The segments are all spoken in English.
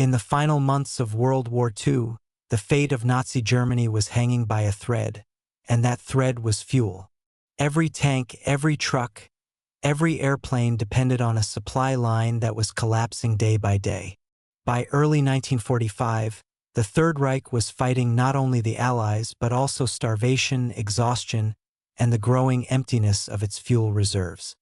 In the final months of World War II, the fate of Nazi Germany was hanging by a thread, and that thread was fuel. Every tank, every truck, every airplane depended on a supply line that was collapsing day by day. By early 1945, the Third Reich was fighting not only the Allies but also starvation, exhaustion, and the growing emptiness of its fuel reserves.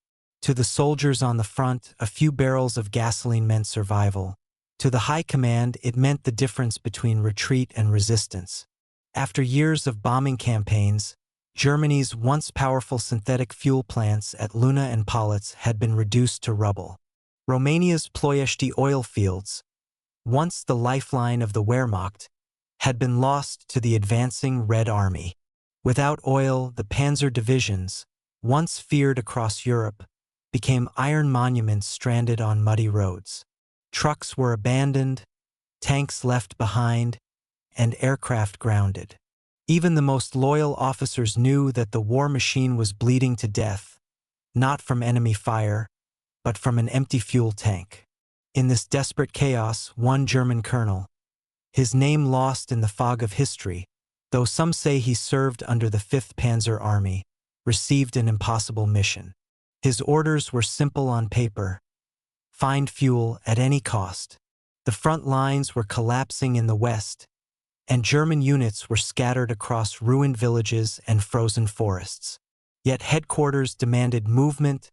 To the soldiers on the front, a few barrels of gasoline meant survival. To the high command, it meant the difference between retreat and resistance. After years of bombing campaigns, Germany's once powerful synthetic fuel plants at Luna and Politz had been reduced to rubble. Romania's Ploiești oil fields, once the lifeline of the Wehrmacht, had been lost to the advancing Red Army. Without oil, the Panzer divisions, once feared across Europe, became iron monuments stranded on muddy roads. Trucks were abandoned, tanks left behind, and aircraft grounded. Even the most loyal officers knew that the war machine was bleeding to death, not from enemy fire, but from an empty fuel tank. In this desperate chaos, one German colonel, his name lost in the fog of history, though some say he served under the 5th Panzer Army, received an impossible mission. His orders were simple on paper: find fuel at any cost. The front lines were collapsing in the west, and German units were scattered across ruined villages and frozen forests. Yet headquarters demanded movement,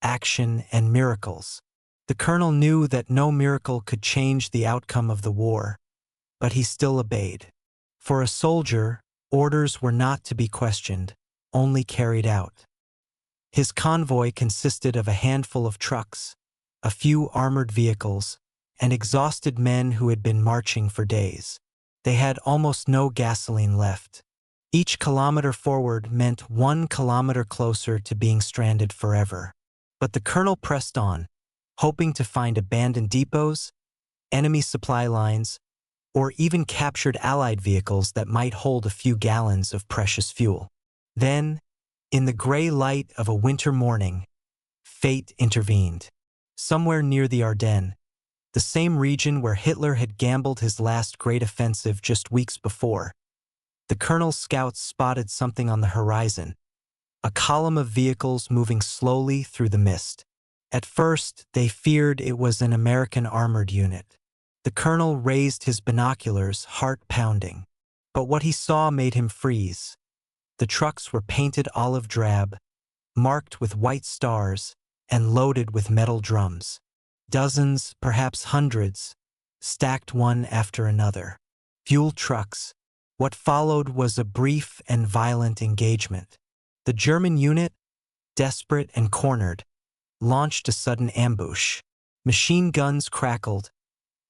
action, and miracles. The colonel knew that no miracle could change the outcome of the war, but he still obeyed. For a soldier, orders were not to be questioned, only carried out. His convoy consisted of a handful of trucks, a few armored vehicles, and exhausted men who had been marching for days. They had almost no gasoline left. Each kilometer forward meant 1 kilometer closer to being stranded forever. But the colonel pressed on, hoping to find abandoned depots, enemy supply lines, or even captured Allied vehicles that might hold a few gallons of precious fuel. Then, in the gray light of a winter morning, fate intervened. Somewhere near the Ardennes, the same region where Hitler had gambled his last great offensive just weeks before, the colonel's scouts spotted something on the horizon, a column of vehicles moving slowly through the mist. At first, they feared it was an American armored unit. The colonel raised his binoculars, heart pounding. But what he saw made him freeze. The trucks were painted olive drab, marked with white stars, and loaded with metal drums. Dozens, perhaps hundreds, stacked one after another. Fuel trucks. What followed was a brief and violent engagement. The German unit, desperate and cornered, launched a sudden ambush. Machine guns crackled,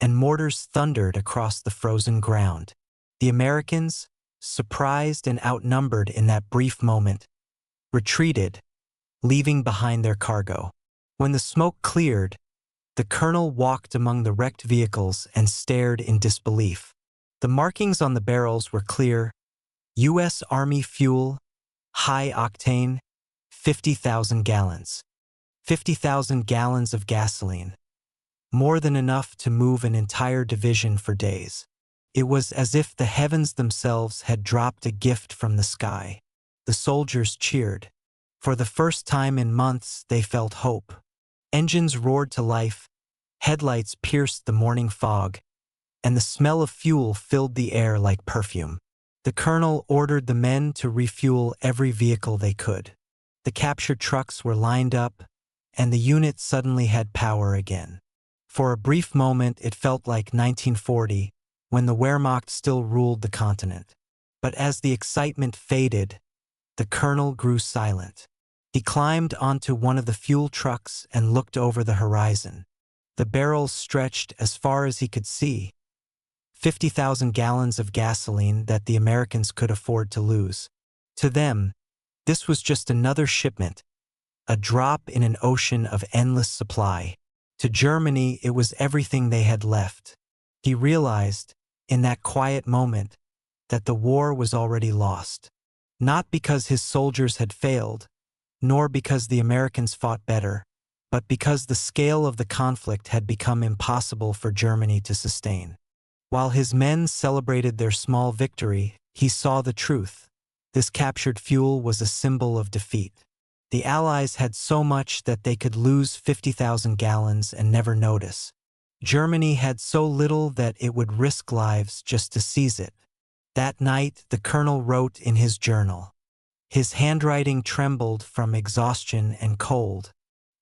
and mortars thundered across the frozen ground. The Americans, surprised and outnumbered in that brief moment, retreated, leaving behind their cargo. When the smoke cleared, the colonel walked among the wrecked vehicles and stared in disbelief. The markings on the barrels were clear: U.S. Army fuel, high octane, 50,000 gallons. 50,000 gallons of gasoline. More than enough to move an entire division for days. It was as if the heavens themselves had dropped a gift from the sky. The soldiers cheered. For the first time in months, they felt hope. Engines roared to life, headlights pierced the morning fog, and the smell of fuel filled the air like perfume. The colonel ordered the men to refuel every vehicle they could. The captured trucks were lined up, and the unit suddenly had power again. For a brief moment, it felt like 1940, when the Wehrmacht still ruled the continent. But as the excitement faded, the colonel grew silent. He climbed onto one of the fuel trucks and looked over the horizon. The barrels stretched as far as he could see. 50,000 gallons of gasoline that the Americans could afford to lose. To them, this was just another shipment, a drop in an ocean of endless supply. To Germany, it was everything they had left. He realized, in that quiet moment, that the war was already lost. Not because his soldiers had failed, nor because the Americans fought better, but because the scale of the conflict had become impossible for Germany to sustain. While his men celebrated their small victory, he saw the truth. This captured fuel was a symbol of defeat. The Allies had so much that they could lose 50,000 gallons and never notice. Germany had so little that it would risk lives just to seize it. That night, the colonel wrote in his journal. His handwriting trembled from exhaustion and cold.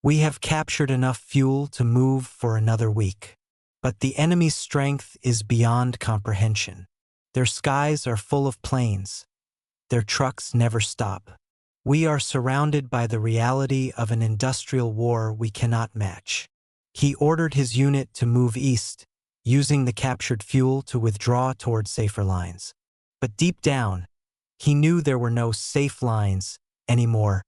"We have captured enough fuel to move for another week. But the enemy's strength is beyond comprehension. Their skies are full of planes. Their trucks never stop. We are surrounded by the reality of an industrial war we cannot match." He ordered his unit to move east, using the captured fuel to withdraw toward safer lines. But deep down, he knew there were no safe lines anymore,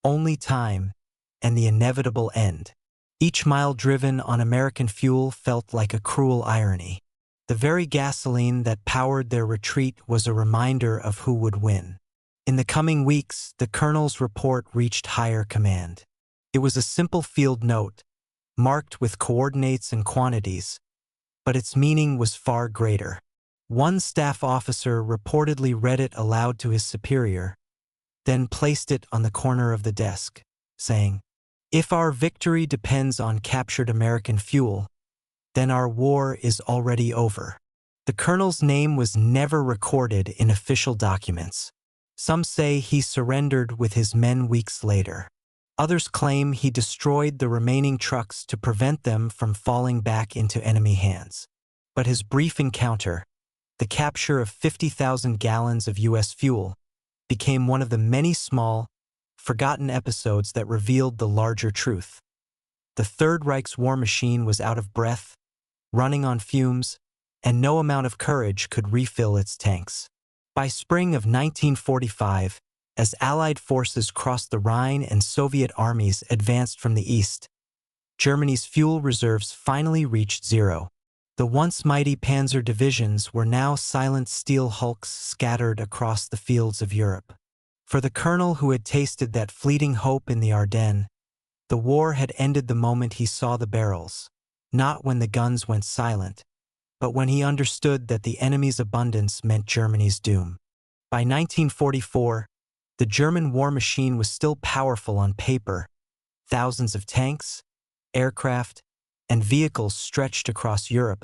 only time and the inevitable end. Each mile driven on American fuel felt like a cruel irony. The very gasoline that powered their retreat was a reminder of who would win. In the coming weeks, the colonel's report reached higher command. It was a simple field note, marked with coordinates and quantities, but its meaning was far greater. One staff officer reportedly read it aloud to his superior, then placed it on the corner of the desk, saying, "If our victory depends on captured American fuel, then our war is already over." The colonel's name was never recorded in official documents. Some say he surrendered with his men weeks later. Others claim he destroyed the remaining trucks to prevent them from falling back into enemy hands. But his brief encounter, the capture of 50,000 gallons of U.S. fuel, became one of the many small, forgotten episodes that revealed the larger truth. The Third Reich's war machine was out of breath, running on fumes, and no amount of courage could refill its tanks. By spring of 1945, as Allied forces crossed the Rhine and Soviet armies advanced from the east, Germany's fuel reserves finally reached zero. The once mighty panzer divisions were now silent steel hulks scattered across the fields of Europe. For the colonel who had tasted that fleeting hope in the Ardennes, the war had ended the moment he saw the barrels, not when the guns went silent, but when he understood that the enemy's abundance meant Germany's doom. By 1944, the German war machine was still powerful on paper. Thousands of tanks, aircraft, and vehicles stretched across Europe.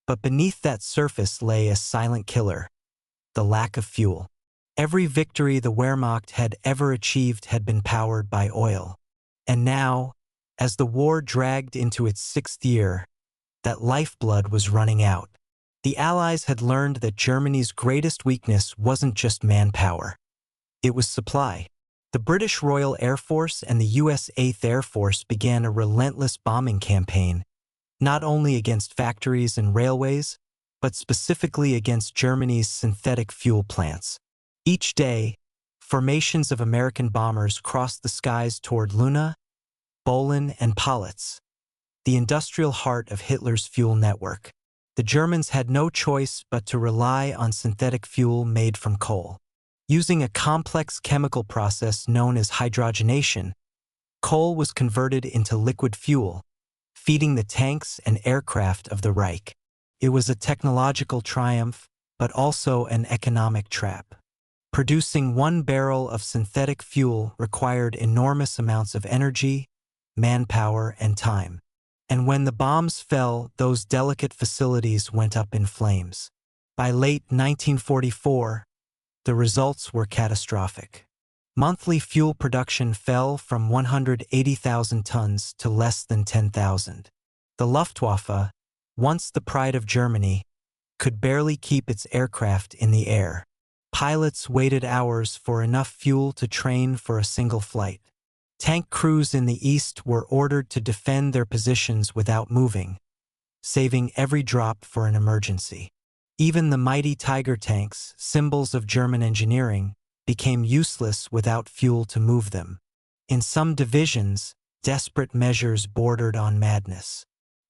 But beneath that surface lay a silent killer: the lack of fuel. Every victory the Wehrmacht had ever achieved had been powered by oil. And now, as the war dragged into its sixth year, that lifeblood was running out. The Allies had learned that Germany's greatest weakness wasn't just manpower. It was supply. The British Royal Air Force and the U.S. 8th Air Force began a relentless bombing campaign, not only against factories and railways, but specifically against Germany's synthetic fuel plants. Each day, formations of American bombers crossed the skies toward Luna, Bolin, and Politz, the industrial heart of Hitler's fuel network. The Germans had no choice but to rely on synthetic fuel made from coal. Using a complex chemical process known as hydrogenation, coal was converted into liquid fuel, feeding the tanks and aircraft of the Reich. It was a technological triumph, but also an economic trap. Producing 1 barrel of synthetic fuel required enormous amounts of energy, manpower, and time. And when the bombs fell, those delicate facilities went up in flames. By late 1944, the results were catastrophic. Monthly fuel production fell from 180,000 tons to less than 10,000. The Luftwaffe, once the pride of Germany, could barely keep its aircraft in the air. Pilots waited hours for enough fuel to train for a single flight. Tank crews in the east were ordered to defend their positions without moving, saving every drop for an emergency. Even the mighty Tiger tanks, symbols of German engineering, became useless without fuel to move them. In some divisions, desperate measures bordered on madness.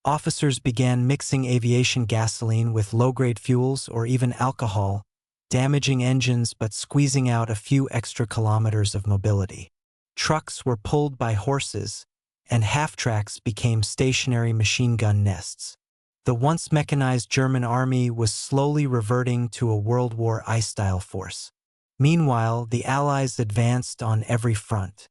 Officers began mixing aviation gasoline with low-grade fuels or even alcohol, damaging engines but squeezing out a few extra kilometers of mobility. Trucks were pulled by horses, and half-tracks became stationary machine gun nests. The once mechanized German army was slowly reverting to a World War I-style force. Meanwhile, the Allies advanced on every front.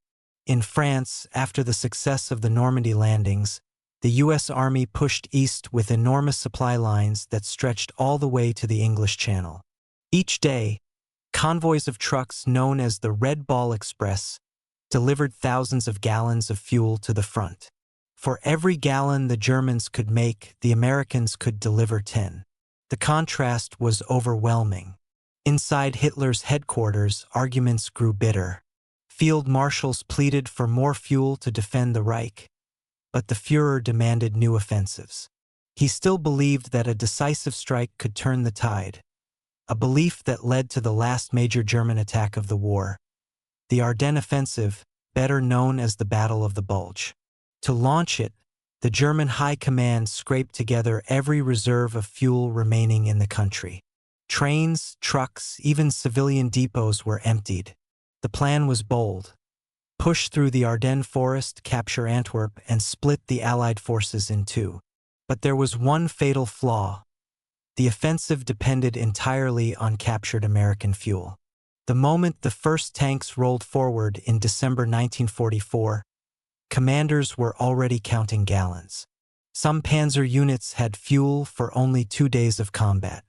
In France, after the success of the Normandy landings, the U.S. Army pushed east with enormous supply lines that stretched all the way to the English Channel. Each day, convoys of trucks known as the Red Ball Express delivered thousands of gallons of fuel to the front. For every gallon the Germans could make, the Americans could deliver 10. The contrast was overwhelming. Inside Hitler's headquarters, arguments grew bitter. Field marshals pleaded for more fuel to defend the Reich, but the Führer demanded new offensives. He still believed that a decisive strike could turn the tide, a belief that led to the last major German attack of the war, the Ardennes Offensive, better known as the Battle of the Bulge. To launch it, the German High Command scraped together every reserve of fuel remaining in the country. Trains, trucks, even civilian depots were emptied. The plan was bold. Push through the Ardennes forest, capture Antwerp, and split the Allied forces in two. But there was one fatal flaw. The offensive depended entirely on captured American fuel. The moment the first tanks rolled forward in December 1944, commanders were already counting gallons. Some panzer units had fuel for only 2 days of combat.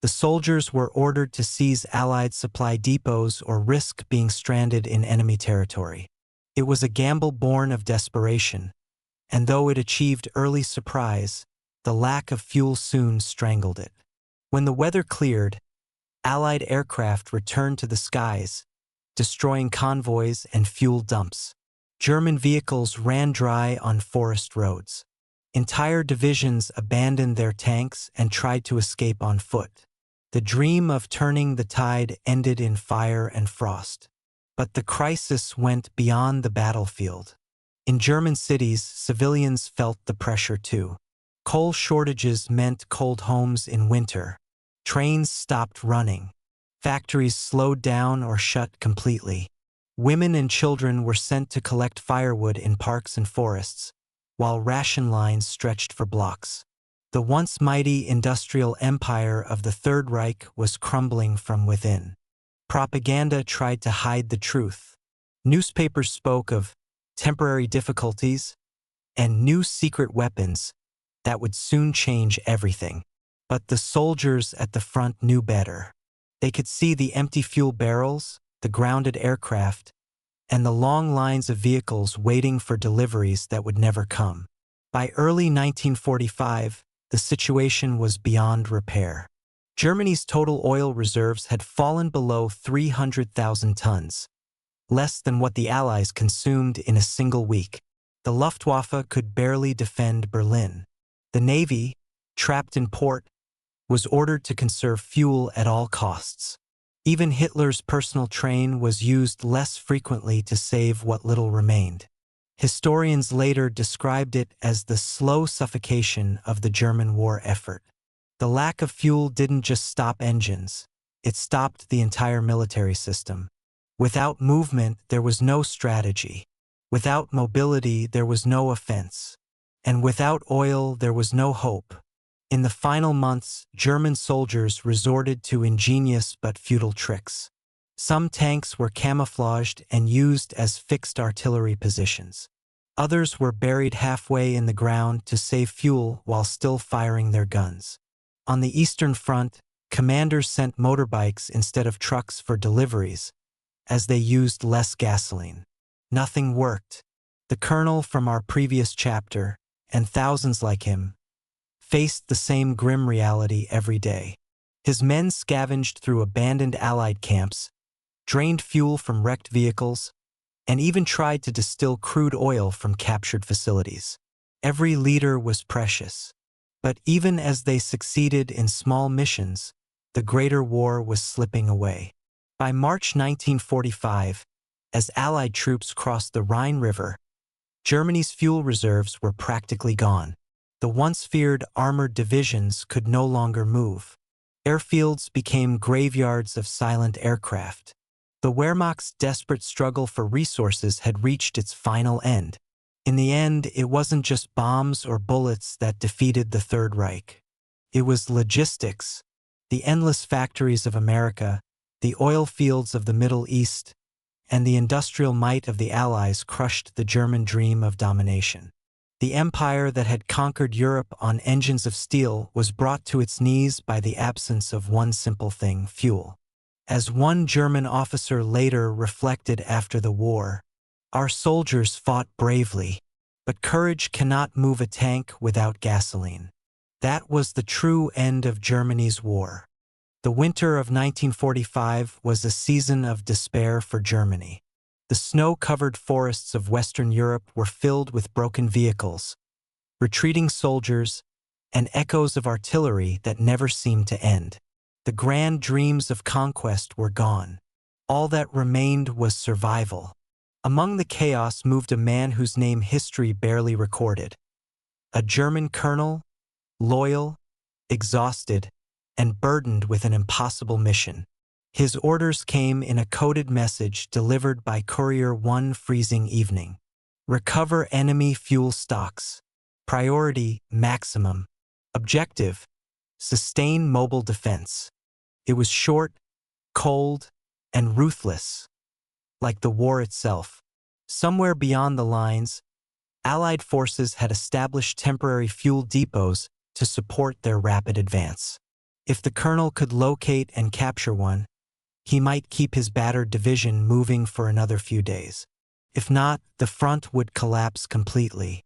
The soldiers were ordered to seize Allied supply depots or risk being stranded in enemy territory. It was a gamble born of desperation, and though it achieved early surprise, the lack of fuel soon strangled it. When the weather cleared, Allied aircraft returned to the skies, destroying convoys and fuel dumps. German vehicles ran dry on forest roads. Entire divisions abandoned their tanks and tried to escape on foot. The dream of turning the tide ended in fire and frost. But the crisis went beyond the battlefield. In German cities, civilians felt the pressure too. Coal shortages meant cold homes in winter. Trains stopped running. Factories slowed down or shut completely. Women and children were sent to collect firewood in parks and forests, while ration lines stretched for blocks. The once mighty industrial empire of the Third Reich was crumbling from within. Propaganda tried to hide the truth. Newspapers spoke of temporary difficulties and new secret weapons that would soon change everything. But the soldiers at the front knew better. They could see the empty fuel barrels, the grounded aircraft, and the long lines of vehicles waiting for deliveries that would never come. By early 1945, the situation was beyond repair. Germany's total oil reserves had fallen below 300,000 tons, less than what the Allies consumed in a single week. The Luftwaffe could barely defend Berlin. The Navy, trapped in port, was ordered to conserve fuel at all costs. Even Hitler's personal train was used less frequently to save what little remained. Historians later described it as the slow suffocation of the German war effort. The lack of fuel didn't just stop engines, it stopped the entire military system. Without movement, there was no strategy. Without mobility, there was no offense. And without oil, there was no hope. In the final months, German soldiers resorted to ingenious but futile tricks. Some tanks were camouflaged and used as fixed artillery positions. Others were buried halfway in the ground to save fuel while still firing their guns. On the Eastern Front, commanders sent motorbikes instead of trucks for deliveries, as they used less gasoline. Nothing worked. The colonel from our previous chapter, and thousands like him, faced the same grim reality every day. His men scavenged through abandoned Allied camps, drained fuel from wrecked vehicles, and even tried to distill crude oil from captured facilities. Every liter was precious. But even as they succeeded in small missions, the greater war was slipping away. By March 1945, as Allied troops crossed the Rhine River, Germany's fuel reserves were practically gone. The once feared armored divisions could no longer move. Airfields became graveyards of silent aircraft. The Wehrmacht's desperate struggle for resources had reached its final end. In the end, it wasn't just bombs or bullets that defeated the Third Reich. It was logistics, the endless factories of America, the oil fields of the Middle East, and the industrial might of the Allies crushed the German dream of domination. The empire that had conquered Europe on engines of steel was brought to its knees by the absence of one simple thing: fuel. As one German officer later reflected after the war, "Our soldiers fought bravely, but courage cannot move a tank without gasoline." That was the true end of Germany's war. The winter of 1945 was a season of despair for Germany. The snow-covered forests of Western Europe were filled with broken vehicles, retreating soldiers, and echoes of artillery that never seemed to end. The grand dreams of conquest were gone. All that remained was survival. Among the chaos moved a man whose name history barely recorded. A German colonel, loyal, exhausted, and burdened with an impossible mission. His orders came in a coded message delivered by courier one freezing evening. Recover enemy fuel stocks. Priority maximum. Objective: sustain mobile defense. It was short, cold, and ruthless, like the war itself. Somewhere beyond the lines, Allied forces had established temporary fuel depots to support their rapid advance. If the colonel could locate and capture one, he might keep his battered division moving for another few days. If not, the front would collapse completely.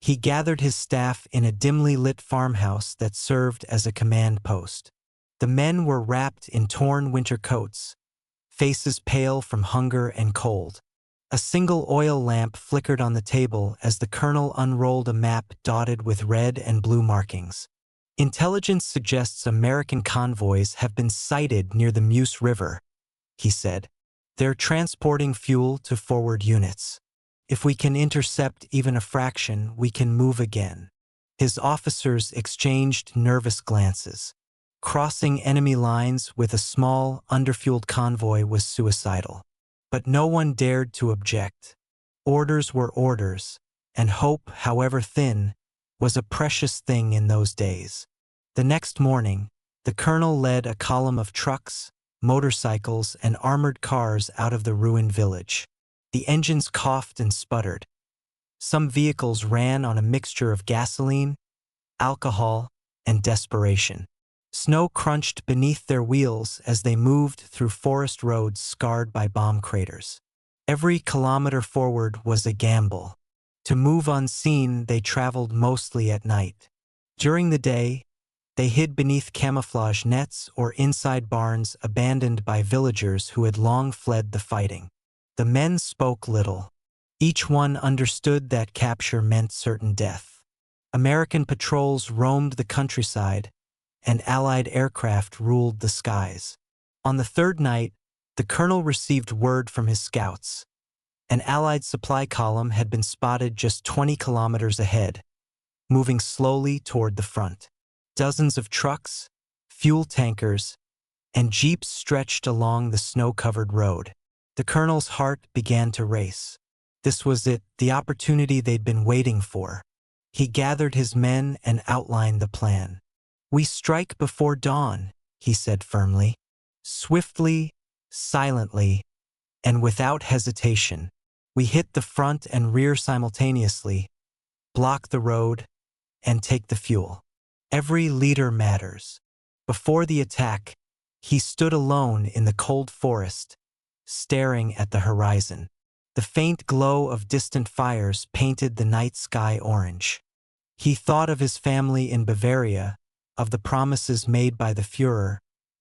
He gathered his staff in a dimly lit farmhouse that served as a command post. The men were wrapped in torn winter coats, faces pale from hunger and cold. A single oil lamp flickered on the table as the colonel unrolled a map dotted with red and blue markings. "Intelligence suggests American convoys have been sighted near the Meuse River," he said. "They're transporting fuel to forward units. If we can intercept even a fraction, we can move again." His officers exchanged nervous glances. Crossing enemy lines with a small, underfueled convoy was suicidal. But no one dared to object. Orders were orders, and hope, however thin, was a precious thing in those days. The next morning, the colonel led a column of trucks, motorcycles, and armored cars out of the ruined village. The engines coughed and sputtered. Some vehicles ran on a mixture of gasoline, alcohol, and desperation. Snow crunched beneath their wheels as they moved through forest roads scarred by bomb craters. Every kilometer forward was a gamble. To move unseen, they traveled mostly at night. During the day, they hid beneath camouflage nets or inside barns abandoned by villagers who had long fled the fighting. The men spoke little. Each one understood that capture meant certain death. American patrols roamed the countryside, and Allied aircraft ruled the skies. On the third night, the colonel received word from his scouts. An Allied supply column had been spotted just 20 kilometers ahead, moving slowly toward the front. Dozens of trucks, fuel tankers, and jeeps stretched along the snow-covered road. The colonel's heart began to race. This was it, the opportunity they'd been waiting for. He gathered his men and outlined the plan. "We strike before dawn," he said firmly. "Swiftly, silently, and without hesitation. We hit the front and rear simultaneously, block the road, and take the fuel. Every liter matters." Before the attack, he stood alone in the cold forest, staring at the horizon. The faint glow of distant fires painted the night sky orange. He thought of his family in Bavaria, of the promises made by the Führer,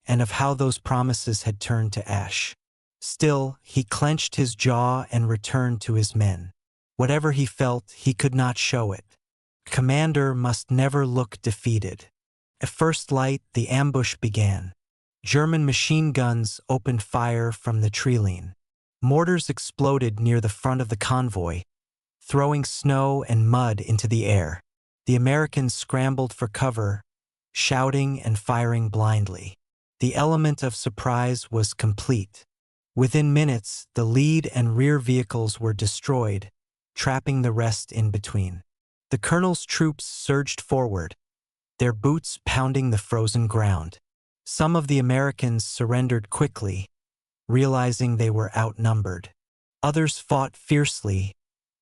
and of how those promises had turned to ash. Still, he clenched his jaw and returned to his men. Whatever he felt, he could not show it. Commander must never look defeated. At first light, the ambush began. German machine guns opened fire from the treeline. Mortars exploded near the front of the convoy, throwing snow and mud into the air. The Americans scrambled for cover, shouting and firing blindly. The element of surprise was complete. Within minutes, the lead and rear vehicles were destroyed, trapping the rest in between. The colonel's troops surged forward, their boots pounding the frozen ground. Some of the Americans surrendered quickly, realizing they were outnumbered. Others fought fiercely,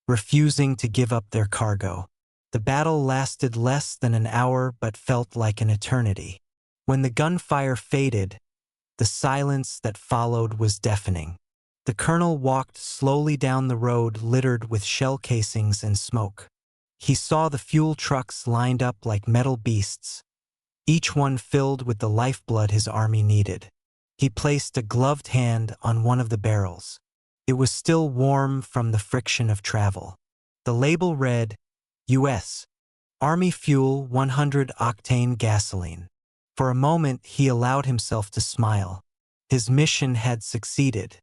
refusing to give up their cargo. The battle lasted less than an hour but felt like an eternity. When the gunfire faded, the silence that followed was deafening. The colonel walked slowly down the road littered with shell casings and smoke. He saw the fuel trucks lined up like metal beasts, each one filled with the lifeblood his army needed. He placed a gloved hand on one of the barrels. It was still warm from the friction of travel. The label read, U.S. Army Fuel 100-octane gasoline. For a moment he allowed himself to smile. His mission had succeeded.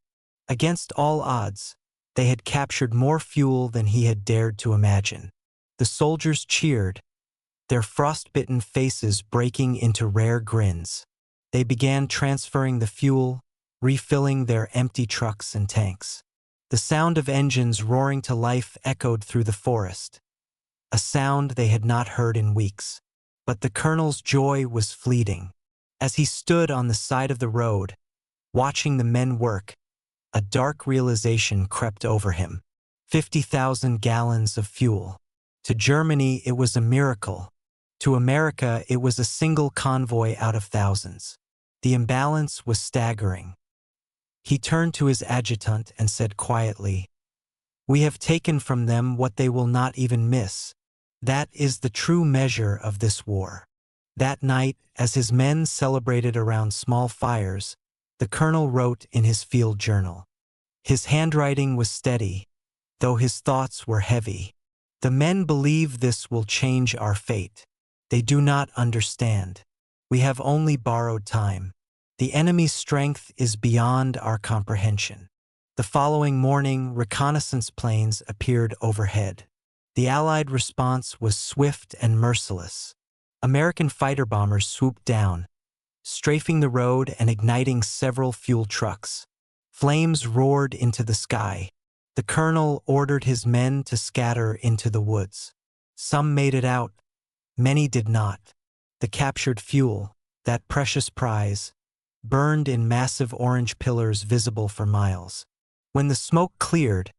Against all odds, they had captured more fuel than he had dared to imagine. The soldiers cheered, their frostbitten faces breaking into rare grins. They began transferring the fuel, refilling their empty trucks and tanks. The sound of engines roaring to life echoed through the forest, a sound they had not heard in weeks. But the colonel's joy was fleeting. As he stood on the side of the road, watching the men work, a dark realization crept over him. 50,000 gallons of fuel. To Germany, it was a miracle. To America, it was a single convoy out of thousands. The imbalance was staggering. He turned to his adjutant and said quietly, "We have taken from them what they will not even miss. That is the true measure of this war." That night, as his men celebrated around small fires, the colonel wrote in his field journal. His handwriting was steady, though his thoughts were heavy. "The men believe this will change our fate. They do not understand. We have only borrowed time. The enemy's strength is beyond our comprehension." The following morning, reconnaissance planes appeared overhead. The Allied response was swift and merciless. American fighter bombers swooped down, strafing the road and igniting several fuel trucks. Flames roared into the sky. The colonel ordered his men to scatter into the woods. Some made it out, many did not. The captured fuel, that precious prize, burned in massive orange pillars visible for miles. When the smoke cleared,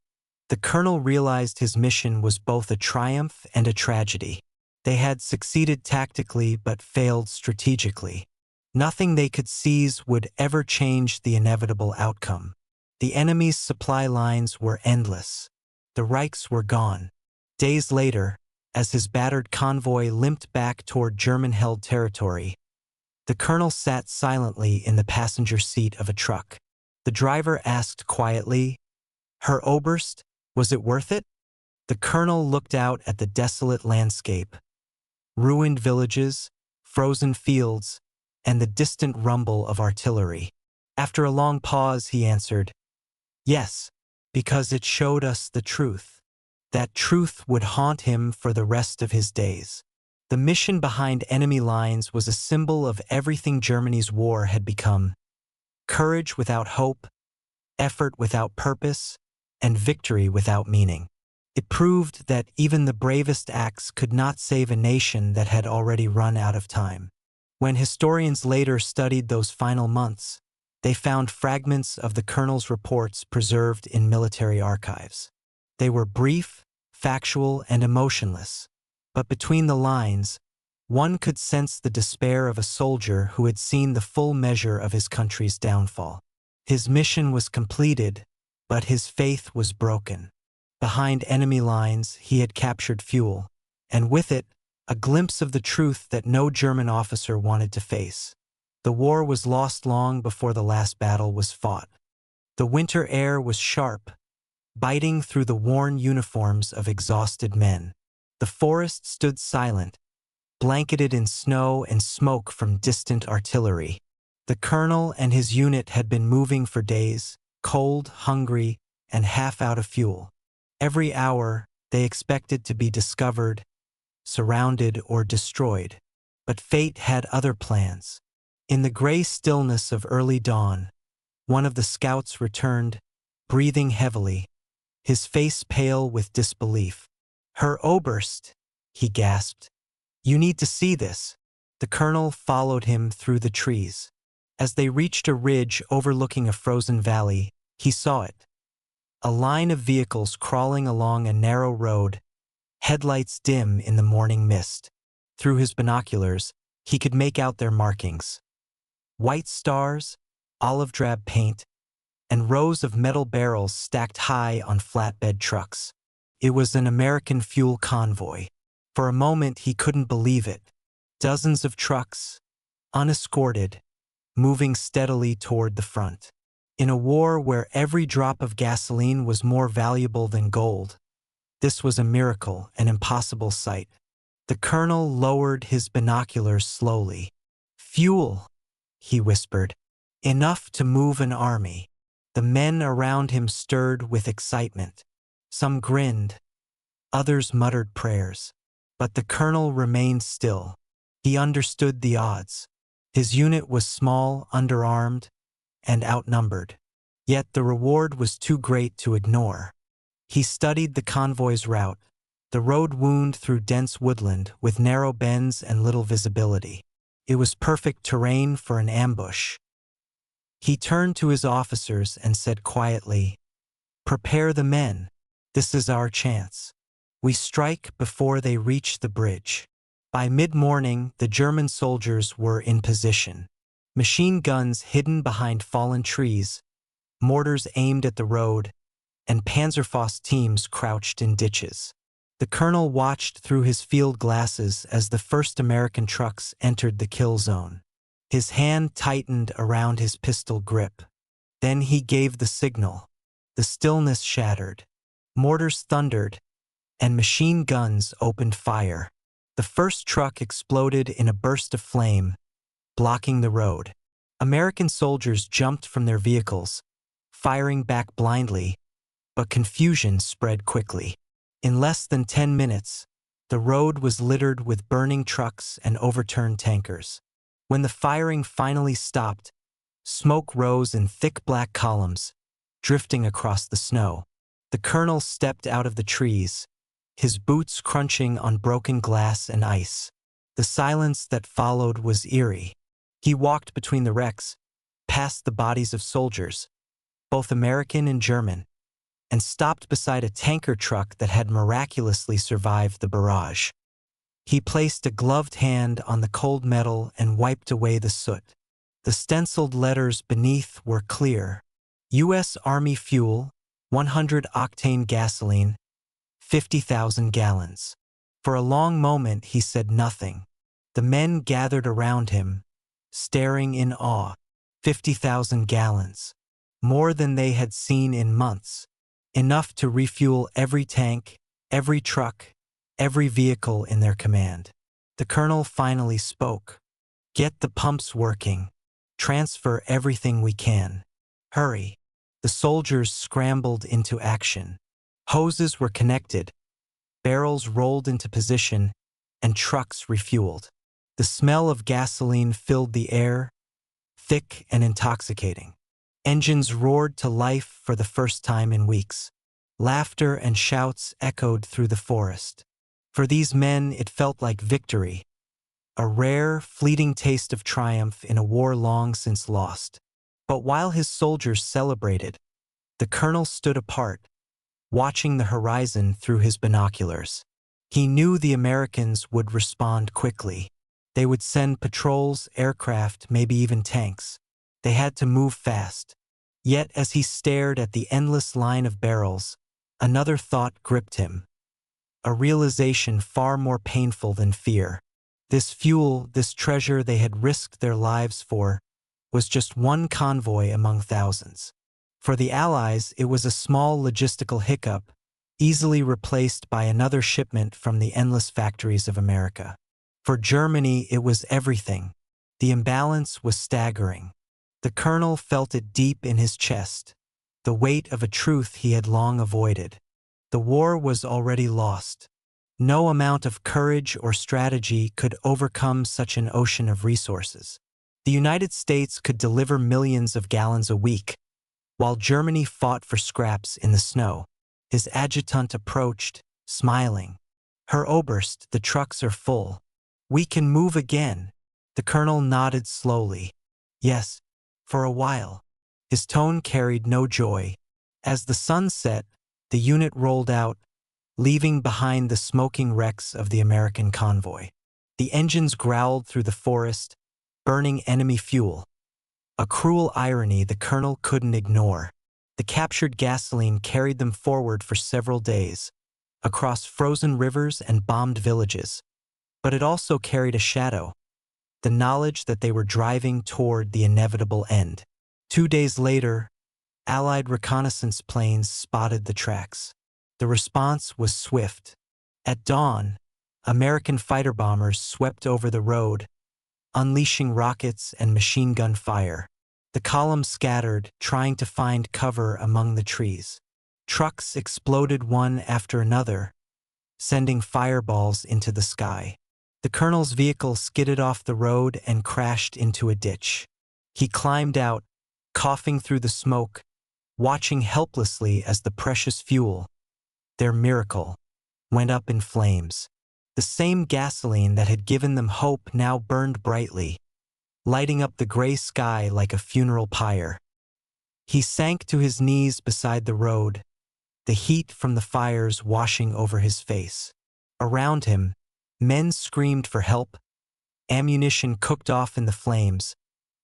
the colonel realized his mission was both a triumph and a tragedy. They had succeeded tactically but failed strategically. Nothing they could seize would ever change the inevitable outcome. The enemy's supply lines were endless. The Reichs were gone. Days later, as his battered convoy limped back toward German-held territory, the colonel sat silently in the passenger seat of a truck. The driver asked quietly, "Herr Oberst, was it worth it?" The colonel looked out at the desolate landscape, ruined villages, frozen fields, and the distant rumble of artillery. After a long pause, he answered, "Yes, because it showed us the truth. That truth would haunt him for the rest of his days." The mission behind enemy lines was a symbol of everything Germany's war had become: courage without hope, effort without purpose, and victory without meaning. It proved that even the bravest acts could not save a nation that had already run out of time. When historians later studied those final months, they found fragments of the colonel's reports preserved in military archives. They were brief, factual, and emotionless, but between the lines, one could sense the despair of a soldier who had seen the full measure of his country's downfall. His mission was completed, but his faith was broken. Behind enemy lines, he had captured fuel, and with it, a glimpse of the truth that no German officer wanted to face. The war was lost long before the last battle was fought. The winter air was sharp, biting through the worn uniforms of exhausted men. The forest stood silent, blanketed in snow and smoke from distant artillery. The colonel and his unit had been moving for days, cold, hungry, and half out of fuel. Every hour, they expected to be discovered, surrounded, or destroyed. But fate had other plans. In the gray stillness of early dawn, one of the scouts returned, breathing heavily. his face pale with disbelief. "Herr Oberst," he gasped. "You need to see this." The colonel followed him through the trees. As they reached a ridge overlooking a frozen valley, he saw it. A line of vehicles crawling along a narrow road, headlights dim in the morning mist. Through his binoculars, he could make out their markings. White stars, olive drab paint, and rows of metal barrels stacked high on flatbed trucks. It was an American fuel convoy. For a moment he couldn't believe it. Dozens of trucks, unescorted, moving steadily toward the front. In a war where every drop of gasoline was more valuable than gold, this was a miracle, an impossible sight. The colonel lowered his binoculars slowly. "Fuel," he whispered. "Enough to move an army." The men around him stirred with excitement. Some grinned, others muttered prayers. But the colonel remained still. He understood the odds. His unit was small, underarmed, and outnumbered. Yet the reward was too great to ignore. He studied the convoy's route. The road wound through dense woodland with narrow bends and little visibility. It was perfect terrain for an ambush. He turned to his officers and said quietly, "Prepare the men. This is our chance. We strike before they reach the bridge." By mid-morning, the German soldiers were in position. Machine guns hidden behind fallen trees, mortars aimed at the road, and Panzerfaust teams crouched in ditches. The colonel watched through his field glasses as the first American trucks entered the kill zone. His hand tightened around his pistol grip. Then he gave the signal. The stillness shattered. Mortars thundered, and machine guns opened fire. The first truck exploded in a burst of flame, blocking the road. American soldiers jumped from their vehicles, firing back blindly, but confusion spread quickly. In less than 10 minutes, the road was littered with burning trucks and overturned tankers. When the firing finally stopped, smoke rose in thick black columns, drifting across the snow. The colonel stepped out of the trees, his boots crunching on broken glass and ice. The silence that followed was eerie. He walked between the wrecks, past the bodies of soldiers, both American and German, and stopped beside a tanker truck that had miraculously survived the barrage. He placed a gloved hand on the cold metal and wiped away the soot. The stenciled letters beneath were clear. U.S. Army fuel, 100-octane gasoline, 50,000 gallons. For a long moment he said nothing. The men gathered around him, staring in awe. 50,000 gallons. More than they had seen in months. Enough to refuel every tank, every truck, every vehicle in their command. The colonel finally spoke. "Get the pumps working. Transfer everything we can. Hurry." The soldiers scrambled into action. Hoses were connected, barrels rolled into position, and trucks refueled. The smell of gasoline filled the air, thick and intoxicating. Engines roared to life for the first time in weeks. Laughter and shouts echoed through the forest. For these men, it felt like victory, a rare, fleeting taste of triumph in a war long since lost. But while his soldiers celebrated, the colonel stood apart, watching the horizon through his binoculars. He knew the Americans would respond quickly. They would send patrols, aircraft, maybe even tanks. They had to move fast. Yet as he stared at the endless line of barrels, another thought gripped him. A realization far more painful than fear. This fuel, this treasure they had risked their lives for, was just one convoy among thousands. For the Allies, it was a small logistical hiccup, easily replaced by another shipment from the endless factories of America. For Germany, it was everything. The imbalance was staggering. The colonel felt it deep in his chest, the weight of a truth he had long avoided. The war was already lost. No amount of courage or strategy could overcome such an ocean of resources. The United States could deliver millions of gallons a week, while Germany fought for scraps in the snow. His adjutant approached, smiling. "Herr Oberst, the trucks are full. We can move again." The colonel nodded slowly. "Yes, for a while." His tone carried no joy. As the sun set, the unit rolled out, leaving behind the smoking wrecks of the American convoy. The engines growled through the forest, burning enemy fuel. A cruel irony the colonel couldn't ignore. The captured gasoline carried them forward for several days, across frozen rivers and bombed villages. But it also carried a shadow, the knowledge that they were driving toward the inevitable end. 2 days later, Allied reconnaissance planes spotted the tracks. The response was swift. At dawn, American fighter bombers swept over the road, unleashing rockets and machine gun fire. The column scattered, trying to find cover among the trees. Trucks exploded one after another, sending fireballs into the sky. The colonel's vehicle skidded off the road and crashed into a ditch. He climbed out, coughing through the smoke, watching helplessly as the precious fuel, their miracle, went up in flames. The same gasoline that had given them hope now burned brightly, lighting up the gray sky like a funeral pyre. He sank to his knees beside the road, the heat from the fires washing over his face. Around him, men screamed for help, ammunition cooked off in the flames,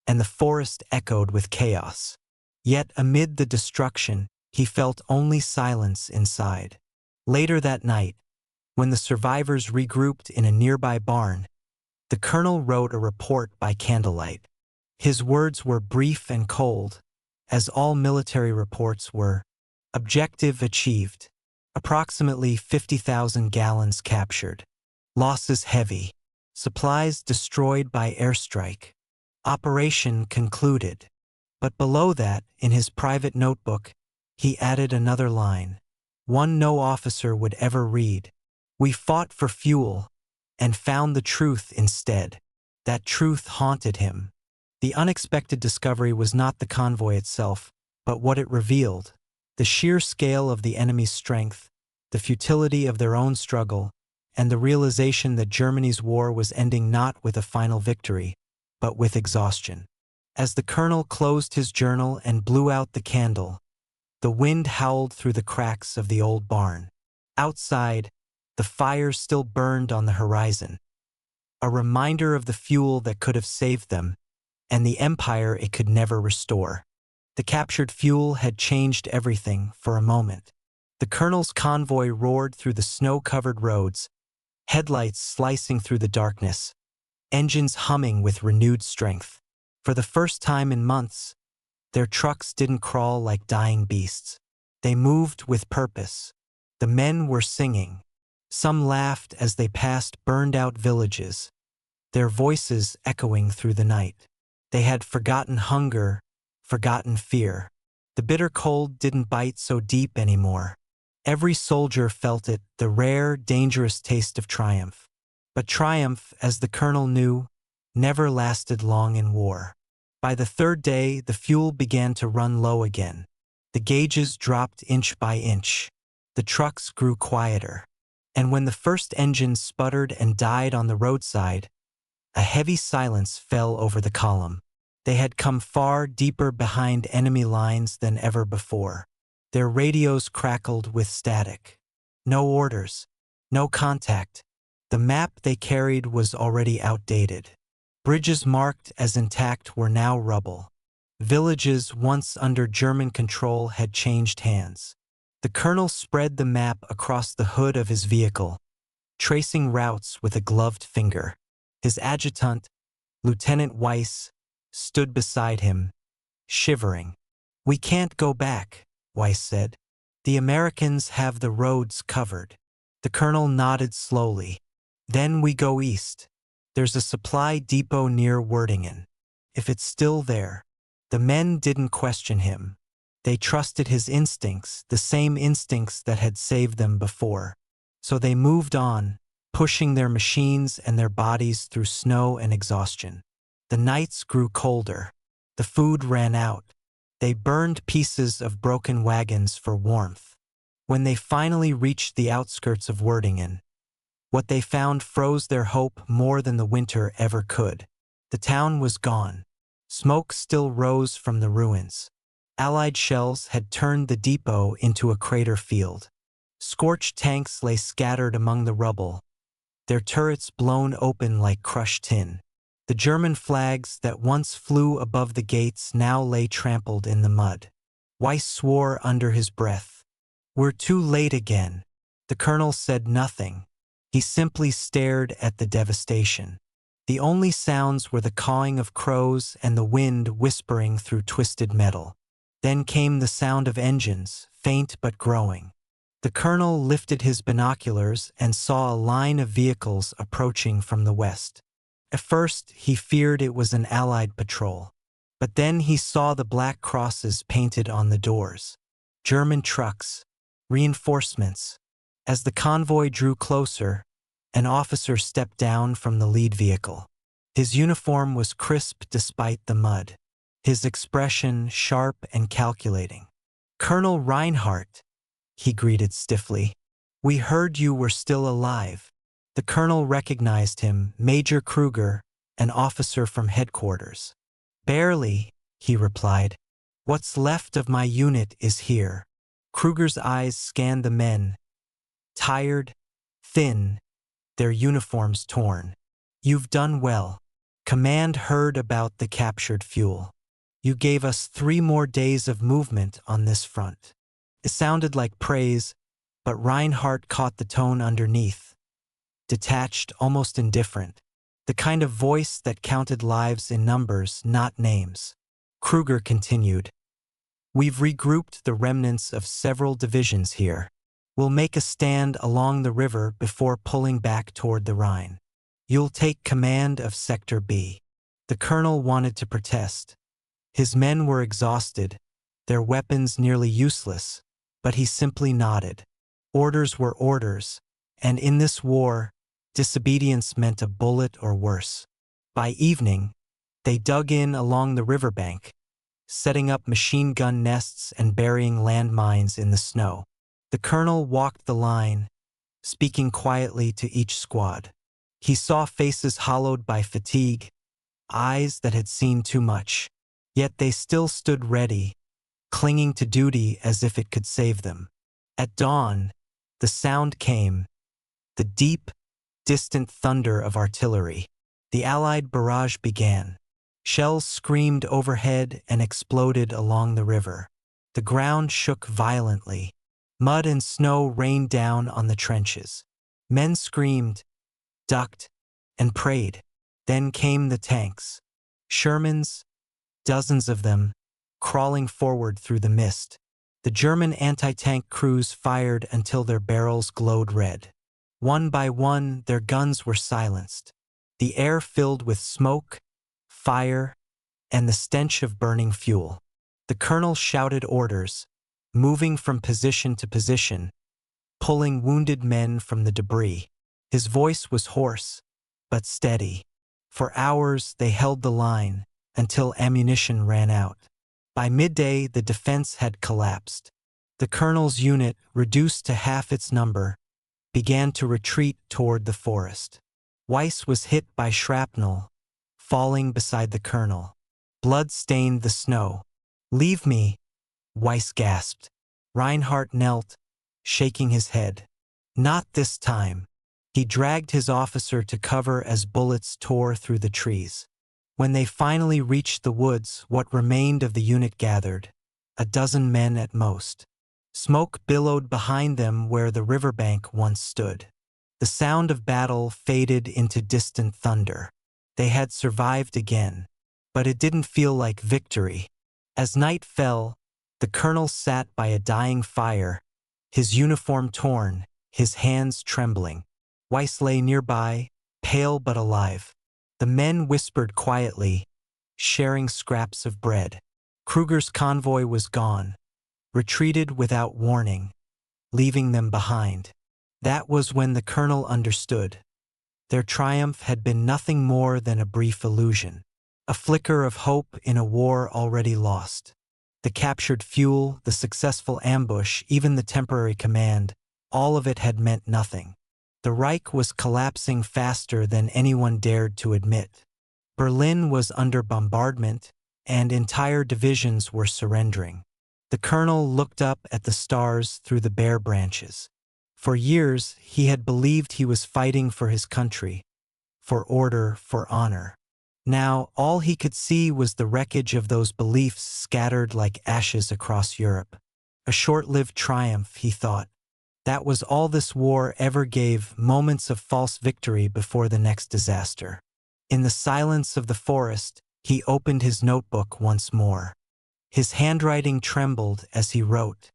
and the forest echoed with chaos. Yet amid the destruction, he felt only silence inside. Later that night, when the survivors regrouped in a nearby barn, the colonel wrote a report by candlelight. His words were brief and cold, as all military reports were. Objective achieved. Approximately 50,000 gallons captured. Losses heavy. Supplies destroyed by airstrike. Operation concluded. But below that, in his private notebook, he added another line. One no officer would ever read. "We fought for fuel, and found the truth instead." That truth haunted him. The unexpected discovery was not the convoy itself, but what it revealed. The sheer scale of the enemy's strength, the futility of their own struggle, and the realization that Germany's war was ending not with a final victory, but with exhaustion. As the colonel closed his journal and blew out the candle, the wind howled through the cracks of the old barn. Outside, the fire still burned on the horizon, a reminder of the fuel that could have saved them, and the empire it could never restore. The captured fuel had changed everything for a moment. The colonel's convoy roared through the snow-covered roads, headlights slicing through the darkness, engines humming with renewed strength. For the first time in months, their trucks didn't crawl like dying beasts. They moved with purpose. The men were singing. Some laughed as they passed burned-out villages, their voices echoing through the night. They had forgotten hunger, forgotten fear. The bitter cold didn't bite so deep anymore. Every soldier felt it, the rare, dangerous taste of triumph. But triumph, as the colonel knew, never lasted long in war. By the third day, the fuel began to run low again. The gauges dropped inch by inch. The trucks grew quieter. And when the first engine sputtered and died on the roadside, a heavy silence fell over the column. They had come far deeper behind enemy lines than ever before. Their radios crackled with static. No orders, no contact. The map they carried was already outdated. Bridges marked as intact were now rubble. Villages once under German control had changed hands. The colonel spread the map across the hood of his vehicle, tracing routes with a gloved finger. His adjutant, Lieutenant Weiss, stood beside him, shivering. "We can't go back," Weiss said. "The Americans have the roads covered." The colonel nodded slowly. "Then we go east. There's a supply depot near Werdingen. If it's still there." The men didn't question him. They trusted his instincts, the same instincts that had saved them before. So they moved on, pushing their machines and their bodies through snow and exhaustion. The nights grew colder. The food ran out. They burned pieces of broken wagons for warmth. When they finally reached the outskirts of Werdingen, what they found froze their hope more than the winter ever could. The town was gone. Smoke still rose from the ruins. Allied shells had turned the depot into a crater field. Scorched tanks lay scattered among the rubble, their turrets blown open like crushed tin. The German flags that once flew above the gates now lay trampled in the mud. Weiss swore under his breath. "We're too late again." The colonel said nothing. He simply stared at the devastation. The only sounds were the cawing of crows and the wind whispering through twisted metal. Then came the sound of engines, faint but growing. The colonel lifted his binoculars and saw a line of vehicles approaching from the west. At first, he feared it was an Allied patrol. But then he saw the black crosses painted on the doors. German trucks, reinforcements. As the convoy drew closer, an officer stepped down from the lead vehicle. His uniform was crisp despite the mud, his expression sharp and calculating. "Colonel Reinhardt," he greeted stiffly. "We heard you were still alive." The colonel recognized him, Major Kruger, an officer from headquarters. "Barely," he replied. "What's left of my unit is here." Kruger's eyes scanned the men, tired, thin, their uniforms torn. "You've done well. Command heard about the captured fuel. You gave us 3 more days of movement on this front." It sounded like praise, but Reinhardt caught the tone underneath. Detached, almost indifferent. The kind of voice that counted lives in numbers, not names. Kruger continued. "We've regrouped the remnants of several divisions here. We'll make a stand along the river before pulling back toward the Rhine. You'll take command of Sector B." The colonel wanted to protest. His men were exhausted, their weapons nearly useless, but he simply nodded. Orders were orders, and in this war, disobedience meant a bullet or worse. By evening, they dug in along the riverbank, setting up machine gun nests and burying landmines in the snow. The colonel walked the line, speaking quietly to each squad. He saw faces hollowed by fatigue, eyes that had seen too much, yet they still stood ready, clinging to duty as if it could save them. At dawn, the sound came, the deep, distant thunder of artillery. The Allied barrage began. Shells screamed overhead and exploded along the river. The ground shook violently. Mud and snow rained down on the trenches. Men screamed, ducked, and prayed. Then came the tanks. Shermans, dozens of them, crawling forward through the mist. The German anti-tank crews fired until their barrels glowed red. One by one, their guns were silenced. The air filled with smoke, fire, and the stench of burning fuel. The colonel shouted orders, moving from position to position, pulling wounded men from the debris. His voice was hoarse, but steady. For hours, they held the line, until ammunition ran out. By midday, the defense had collapsed. The colonel's unit, reduced to half its number, began to retreat toward the forest. Weiss was hit by shrapnel, falling beside the colonel. Blood stained the snow. "Leave me," Weiss gasped. Reinhardt knelt, shaking his head. "Not this time." He dragged his officer to cover as bullets tore through the trees. When they finally reached the woods, what remained of the unit gathered, a dozen men at most. Smoke billowed behind them where the riverbank once stood. The sound of battle faded into distant thunder. They had survived again, but it didn't feel like victory. As night fell, the colonel sat by a dying fire, his uniform torn, his hands trembling. Weiss lay nearby, pale but alive. The men whispered quietly, sharing scraps of bread. Kruger's convoy was gone, retreated without warning, leaving them behind. That was when the colonel understood. Their triumph had been nothing more than a brief illusion, a flicker of hope in a war already lost. The captured fuel, the successful ambush, even the temporary command, all of it had meant nothing. The Reich was collapsing faster than anyone dared to admit. Berlin was under bombardment, and entire divisions were surrendering. The colonel looked up at the stars through the bare branches. For years, he had believed he was fighting for his country, for order, for honor. Now, all he could see was the wreckage of those beliefs scattered like ashes across Europe. A short-lived triumph, he thought. That was all this war ever gave, moments of false victory before the next disaster. In the silence of the forest, he opened his notebook once more. His handwriting trembled as he wrote.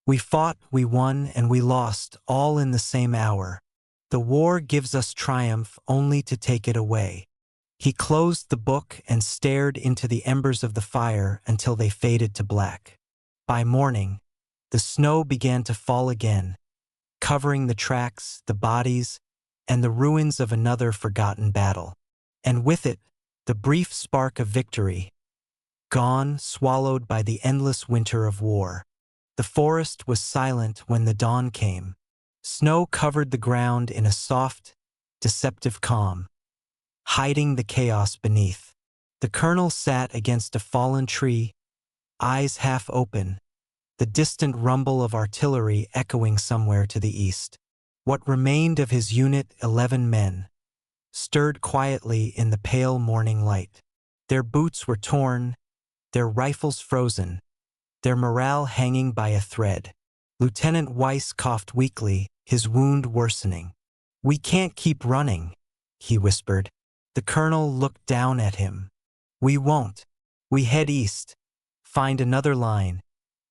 We fought, we won, and we lost, all in the same hour. The war gives us triumph only to take it away. He closed the book and stared into the embers of the fire until they faded to black. By morning, the snow began to fall again, covering the tracks, the bodies, and the ruins of another forgotten battle. And with it, the brief spark of victory, gone, swallowed by the endless winter of war. The forest was silent when the dawn came. Snow covered the ground in a soft, deceptive calm, hiding the chaos beneath. The colonel sat against a fallen tree, eyes half open, the distant rumble of artillery echoing somewhere to the east. What remained of his unit, 11 men, stirred quietly in the pale morning light. Their boots were torn, their rifles frozen, their morale hanging by a thread. Lieutenant Weiss coughed weakly, his wound worsening. "We can't keep running," he whispered. The colonel looked down at him. "We won't. We head east, find another line,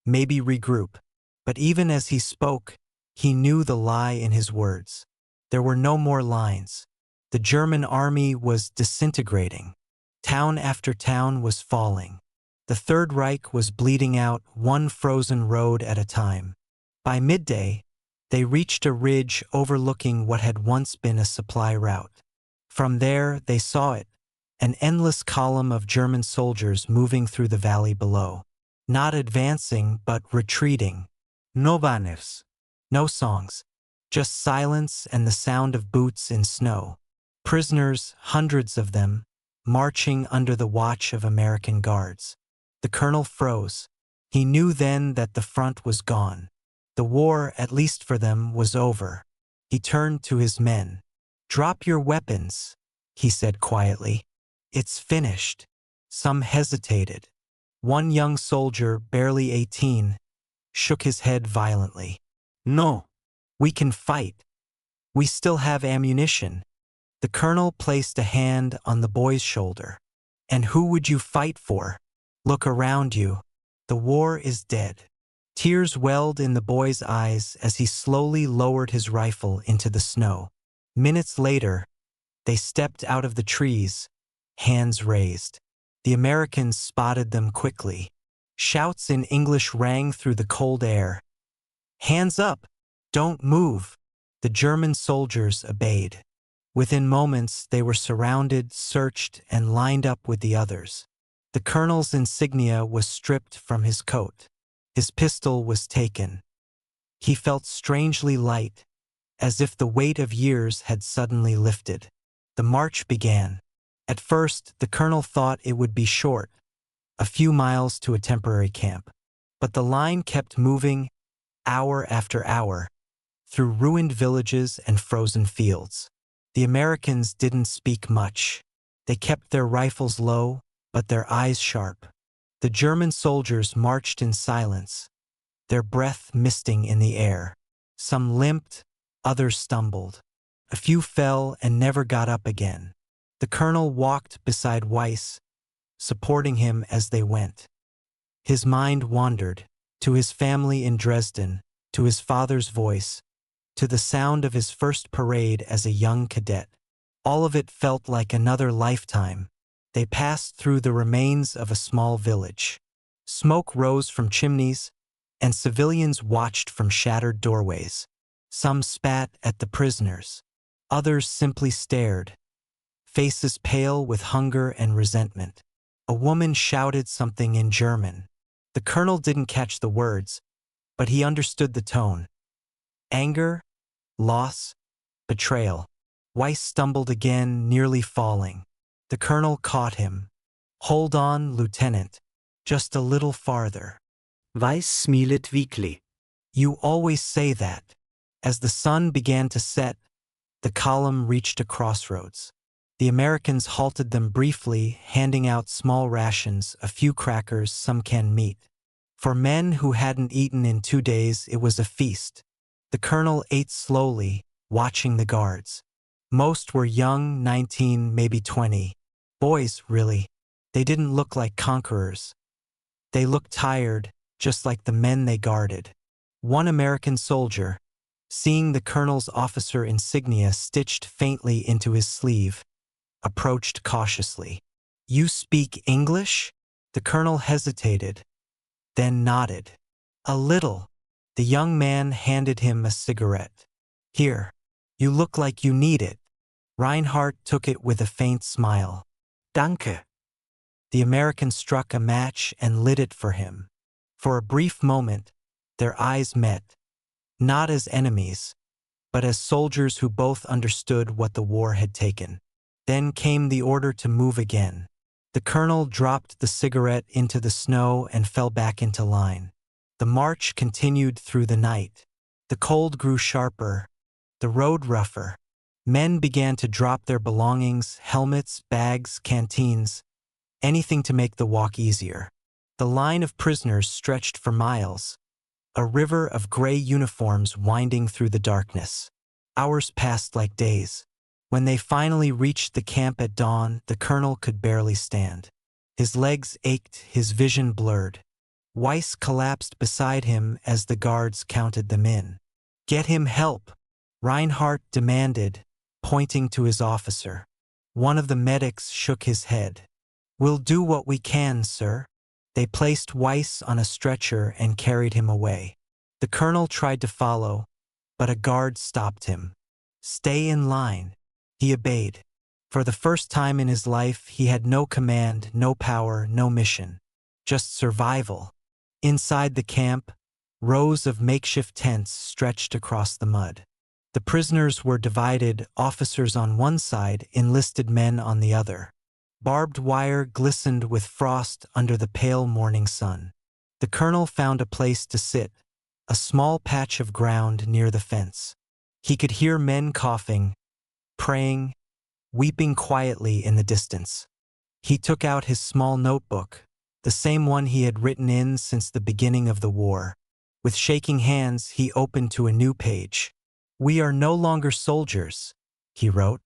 maybe regroup." But even as he spoke, he knew the lie in his words. There were no more lines. The German army was disintegrating. Town after town was falling. The Third Reich was bleeding out, one frozen road at a time. By midday, they reached a ridge overlooking what had once been a supply route. From there, they saw it, an endless column of German soldiers moving through the valley below. Not advancing, but retreating. No banners, no songs, just silence and the sound of boots in snow. Prisoners, hundreds of them, marching under the watch of American guards. The colonel froze. He knew then that the front was gone. The war, at least for them, was over. He turned to his men. "Drop your weapons," he said quietly. "It's finished." Some hesitated. One young soldier, barely 18, shook his head violently. "No, we can fight. We still have ammunition." The colonel placed a hand on the boy's shoulder. "And who would you fight for? Look around you. The war is dead." Tears welled in the boy's eyes as he slowly lowered his rifle into the snow. Minutes later, they stepped out of the trees, hands raised. The Americans spotted them quickly. Shouts in English rang through the cold air. "Hands up! Don't move!" The German soldiers obeyed. Within moments, they were surrounded, searched, and lined up with the others. The colonel's insignia was stripped from his coat. His pistol was taken. He felt strangely light, as if the weight of years had suddenly lifted. The march began. At first, the colonel thought it would be short, a few miles to a temporary camp. But the line kept moving, hour after hour, through ruined villages and frozen fields. The Americans didn't speak much. They kept their rifles low, but their eyes sharp. The German soldiers marched in silence, their breath misting in the air. Some limped, others stumbled. A few fell and never got up again. The colonel walked beside Weiss, supporting him as they went. His mind wandered, to his family in Dresden, to his father's voice, to the sound of his first parade as a young cadet. All of it felt like another lifetime. They passed through the remains of a small village. Smoke rose from chimneys, and civilians watched from shattered doorways. Some spat at the prisoners. Others simply stared, faces pale with hunger and resentment. A woman shouted something in German. The colonel didn't catch the words, but he understood the tone. Anger, loss, betrayal. Weiss stumbled again, nearly falling. The colonel caught him. Hold on, Lieutenant. Just a little farther. Weiss smiled weakly. You always say that. As the sun began to set, the column reached a crossroads. The Americans halted them briefly, handing out small rations, a few crackers, some canned meat. For men who hadn't eaten in 2 days, it was a feast. The colonel ate slowly, watching the guards. Most were young, 19, maybe 20. Boys, really. They didn't look like conquerors. They looked tired, just like the men they guarded. One American soldier, seeing the colonel's officer insignia stitched faintly into his sleeve, approached cautiously. You speak English? The colonel hesitated, then nodded. A little. The young man handed him a cigarette. Here, you look like you need it. Reinhardt took it with a faint smile. Danke. The American struck a match and lit it for him. For a brief moment, their eyes met, not as enemies, but as soldiers who both understood what the war had taken. Then came the order to move again. The colonel dropped the cigarette into the snow and fell back into line. The march continued through the night. The cold grew sharper, the road rougher. Men began to drop their belongings, helmets, bags, canteens, anything to make the walk easier. The line of prisoners stretched for miles, a river of gray uniforms winding through the darkness. Hours passed like days. When they finally reached the camp at dawn, the colonel could barely stand. His legs ached, his vision blurred. Weiss collapsed beside him as the guards counted them in. Get him help, Reinhardt demanded, pointing to his officer. One of the medics shook his head. We'll do what we can, sir. They placed Weiss on a stretcher and carried him away. The colonel tried to follow, but a guard stopped him. Stay in line. He obeyed. For the first time in his life, he had no command, no power, no mission. Just survival. Inside the camp, rows of makeshift tents stretched across the mud. The prisoners were divided, officers on one side, enlisted men on the other. Barbed wire glistened with frost under the pale morning sun. The colonel found a place to sit, a small patch of ground near the fence. He could hear men coughing, praying, weeping quietly in the distance. He took out his small notebook, the same one he had written in since the beginning of the war. With shaking hands, he opened to a new page. We are no longer soldiers, he wrote.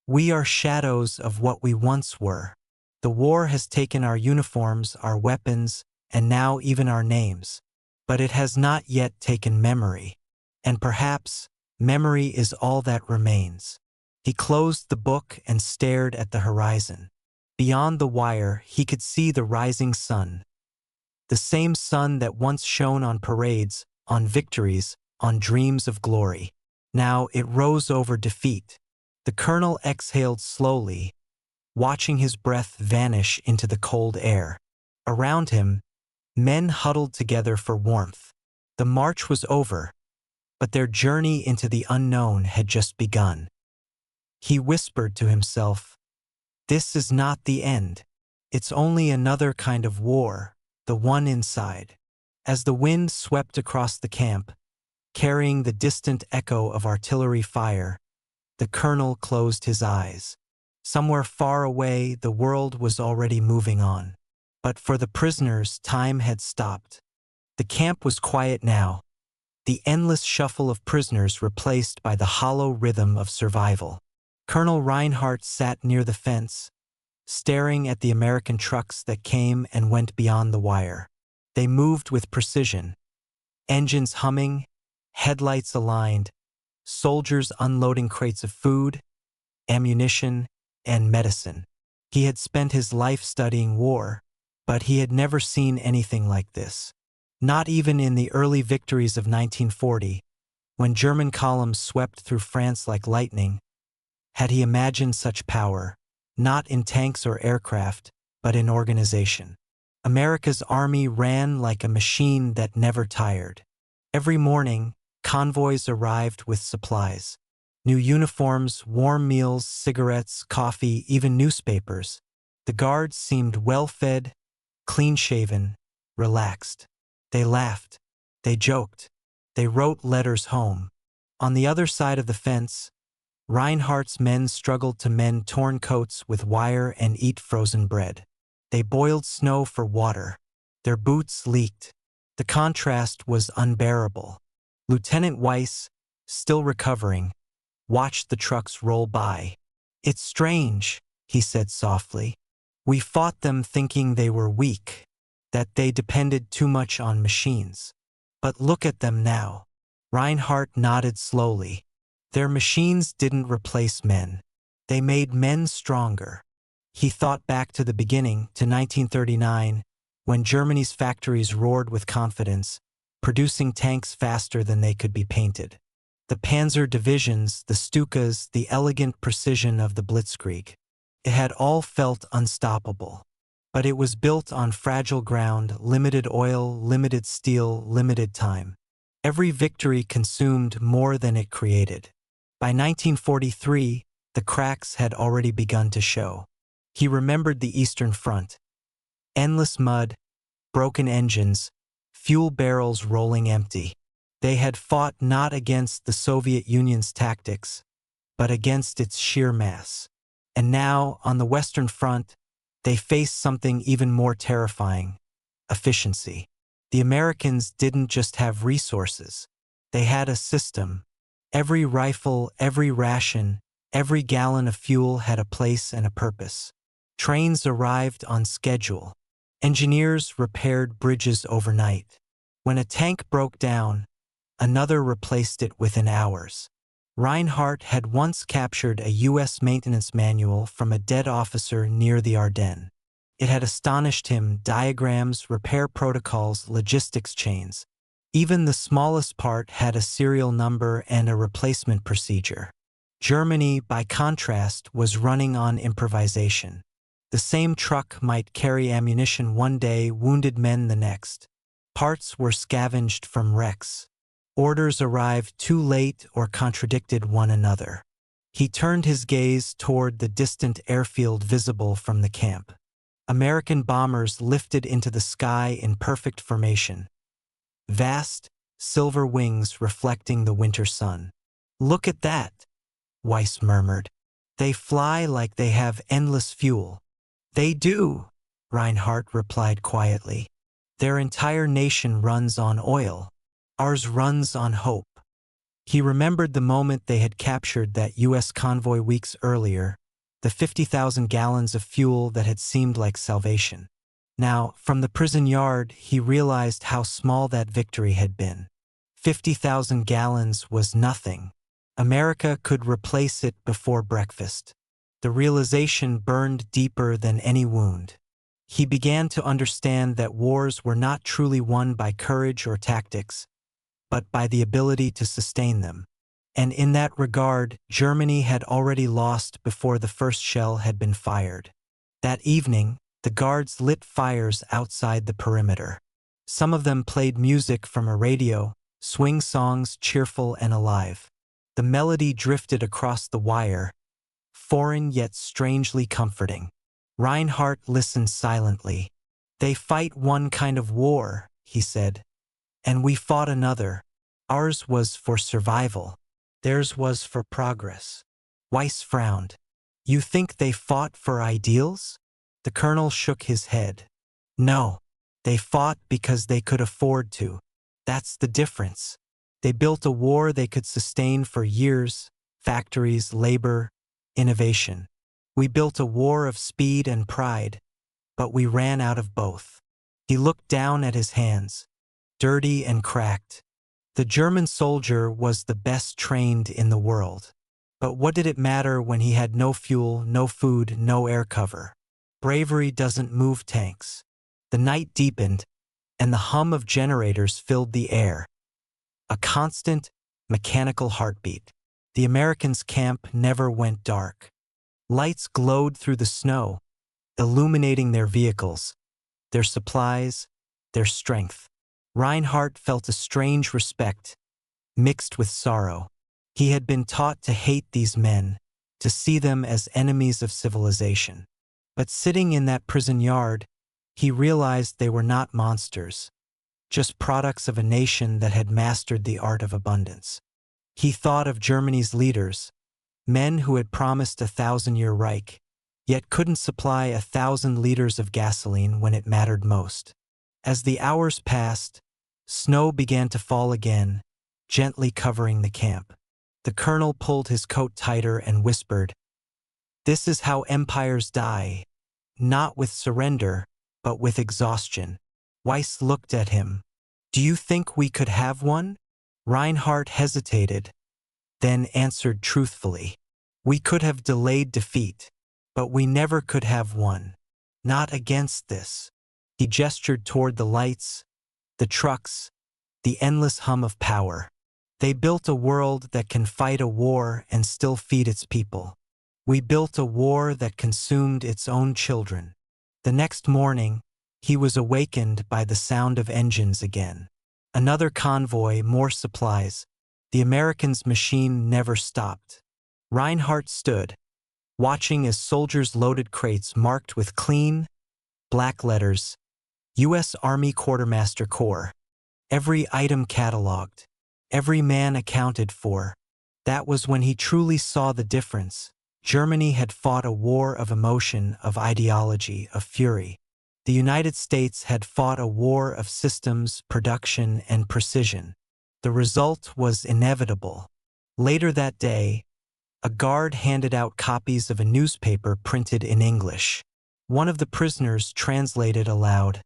We are shadows of what we once were. The war has taken our uniforms, our weapons, and now even our names. But it has not yet taken memory. And perhaps memory is all that remains. He closed the book and stared at the horizon. Beyond the wire, he could see the rising sun. The same sun that once shone on parades, on victories, on dreams of glory. Now it rose over defeat. The colonel exhaled slowly, watching his breath vanish into the cold air. Around him, men huddled together for warmth. The march was over, but their journey into the unknown had just begun. He whispered to himself, "This is not the end. It's only another kind of war, the one inside." As the wind swept across the camp, carrying the distant echo of artillery fire, the colonel closed his eyes. Somewhere far away, the world was already moving on. But for the prisoners, time had stopped. The camp was quiet now, the endless shuffle of prisoners replaced by the hollow rhythm of survival. Colonel Reinhardt sat near the fence, staring at the American trucks that came and went beyond the wire. They moved with precision, engines humming, headlights aligned, soldiers unloading crates of food, ammunition, and medicine. He had spent his life studying war, but he had never seen anything like this. Not even in the early victories of 1940, when German columns swept through France like lightning, had he imagined such power, not in tanks or aircraft, but in organization. America's army ran like a machine that never tired. Every morning, convoys arrived with supplies. New uniforms, warm meals, cigarettes, coffee, even newspapers. The guards seemed well-fed, clean-shaven, relaxed. They laughed. They joked. They wrote letters home. On the other side of the fence, Reinhardt's men struggled to mend torn coats with wire and eat frozen bread. They boiled snow for water. Their boots leaked. The contrast was unbearable. Lieutenant Weiss, still recovering, watched the trucks roll by. "It's strange," he said softly. "We fought them thinking they were weak, that they depended too much on machines. But look at them now." Reinhardt nodded slowly. Their machines didn't replace men. They made men stronger. He thought back to the beginning, to 1939, when Germany's factories roared with confidence, producing tanks faster than they could be painted. The panzer divisions, the Stukas, the elegant precision of the Blitzkrieg. It had all felt unstoppable. But it was built on fragile ground, limited oil, limited steel, limited time. Every victory consumed more than it created. By 1943, the cracks had already begun to show. He remembered the Eastern Front. Endless mud, broken engines, fuel barrels rolling empty. They had fought not against the Soviet Union's tactics, but against its sheer mass. And now, on the Western Front, they faced something even more terrifying: efficiency. The Americans didn't just have resources. They had a system. Every rifle, every ration, every gallon of fuel had a place and a purpose. Trains arrived on schedule. Engineers repaired bridges overnight. When a tank broke down, another replaced it within hours. Reinhardt had once captured a U.S. maintenance manual from a dead officer near the Ardennes. It had astonished him: diagrams, repair protocols, logistics chains. Even the smallest part had a serial number and a replacement procedure. Germany, by contrast, was running on improvisation. The same truck might carry ammunition one day, wounded men the next. Parts were scavenged from wrecks. Orders arrived too late or contradicted one another. He turned his gaze toward the distant airfield visible from the camp. American bombers lifted into the sky in perfect formation. Vast, silver wings reflecting the winter sun. "Look at that," Weiss murmured. "They fly like they have endless fuel." "They do," Reinhardt replied quietly. "Their entire nation runs on oil. Ours runs on hope." He remembered the moment they had captured that U.S. convoy weeks earlier, the 50,000 gallons of fuel that had seemed like salvation. Now, from the prison yard, he realized how small that victory had been. 50,000 gallons was nothing. America could replace it before breakfast. The realization burned deeper than any wound. He began to understand that wars were not truly won by courage or tactics, but by the ability to sustain them. And in that regard, Germany had already lost before the first shell had been fired. That evening, the guards lit fires outside the perimeter. Some of them played music from a radio, swing songs cheerful and alive. The melody drifted across the wire, foreign yet strangely comforting. Reinhardt listened silently. "They fight one kind of war," he said, "and we fought another. Ours was for survival. Theirs was for progress." Weiss frowned. "You think they fought for ideals?" The colonel shook his head. "No, they fought because they could afford to. That's the difference. They built a war they could sustain for years: factories, labor, innovation. We built a war of speed and pride, but we ran out of both." He looked down at his hands, dirty and cracked. The German soldier was the best trained in the world. But what did it matter when he had no fuel, no food, no air cover? Bravery doesn't move tanks. The night deepened, and the hum of generators filled the air. A constant, mechanical heartbeat. The Americans' camp never went dark. Lights glowed through the snow, illuminating their vehicles. their supplies, their strength. Reinhardt felt a strange respect, mixed with sorrow. He had been taught to hate these men, to see them as enemies of civilization. But sitting in that prison yard, he realized they were not monsters, just products of a nation that had mastered the art of abundance. He thought of Germany's leaders, men who had promised a 1,000-year Reich, yet couldn't supply 1,000 liters of gasoline when it mattered most. As the hours passed, snow began to fall again, gently covering the camp. The colonel pulled his coat tighter and whispered, "This is how empires die, not with surrender, but with exhaustion." Weiss looked at him. "Do you think we could have one?" Reinhardt hesitated, then answered truthfully, "We could have delayed defeat, but we never could have won. Not against this." He gestured toward the lights, the trucks, the endless hum of power. "They built a world that can fight a war and still feed its people. We built a war that consumed its own children." The next morning, he was awakened by the sound of engines again. Another convoy, more supplies. The Americans' machine never stopped. Reinhardt stood, watching as soldiers loaded crates marked with clean, black letters, U.S. Army Quartermaster Corps. Every item cataloged, every man accounted for. That was when he truly saw the difference. Germany had fought a war of emotion, of ideology, of fury. The United States had fought a war of systems, production, and precision. The result was inevitable. Later that day, a guard handed out copies of a newspaper printed in English. One of the prisoners translated aloud,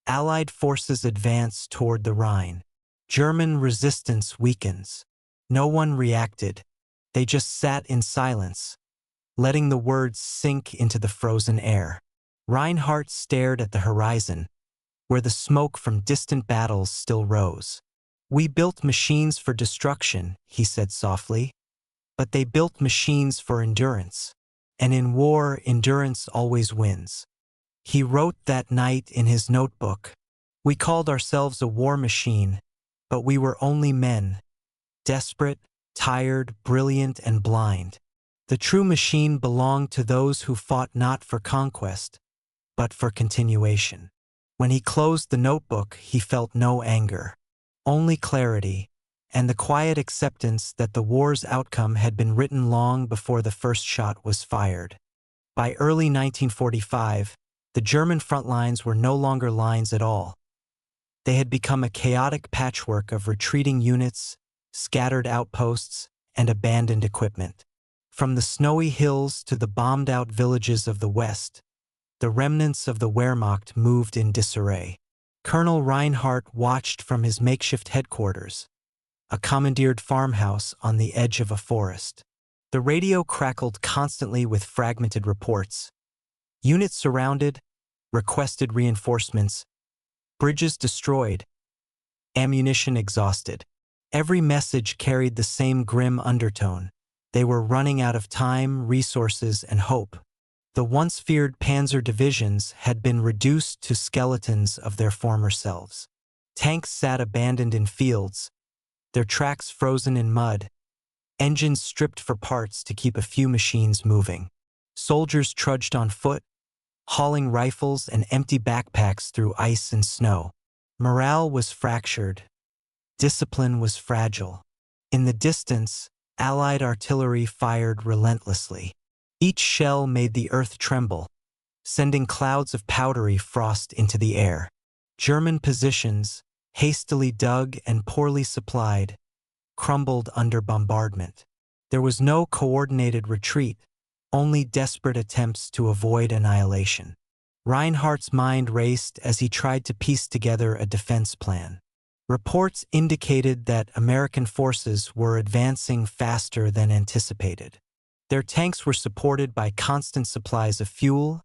"Allied forces advance toward the Rhine. German resistance weakens." No one reacted. They just sat in silence, letting the words sink into the frozen air. Reinhardt stared at the horizon, where the smoke from distant battles still rose. "We built machines for destruction," he said softly, "but they built machines for endurance. And in war, endurance always wins." He wrote that night in his notebook, "We called ourselves a war machine, but we were only men, desperate, tired, brilliant, and blind. The true machine belonged to those who fought not for conquest, but for continuation." When he closed the notebook, he felt no anger, only clarity, and the quiet acceptance that the war's outcome had been written long before the first shot was fired. By early 1945, the German front lines were no longer lines at all. They had become a chaotic patchwork of retreating units, scattered outposts, and abandoned equipment. From the snowy hills to the bombed-out villages of the West, the remnants of the Wehrmacht moved in disarray. Colonel Reinhardt watched from his makeshift headquarters, a commandeered farmhouse on the edge of a forest. The radio crackled constantly with fragmented reports. Units surrounded, requested reinforcements, bridges destroyed, ammunition exhausted. Every message carried the same grim undertone. They were running out of time, resources, and hope. The once feared panzer divisions had been reduced to skeletons of their former selves. Tanks sat abandoned in fields, their tracks frozen in mud, engines stripped for parts to keep a few machines moving. Soldiers trudged on foot, hauling rifles and empty backpacks through ice and snow. Morale was fractured. Discipline was fragile. In the distance, Allied artillery fired relentlessly. Each shell made the earth tremble, sending clouds of powdery frost into the air. German positions, hastily dug and poorly supplied, crumbled under bombardment. There was no coordinated retreat, only desperate attempts to avoid annihilation. Reinhardt's mind raced as he tried to piece together a defense plan. Reports indicated that American forces were advancing faster than anticipated. Their tanks were supported by constant supplies of fuel,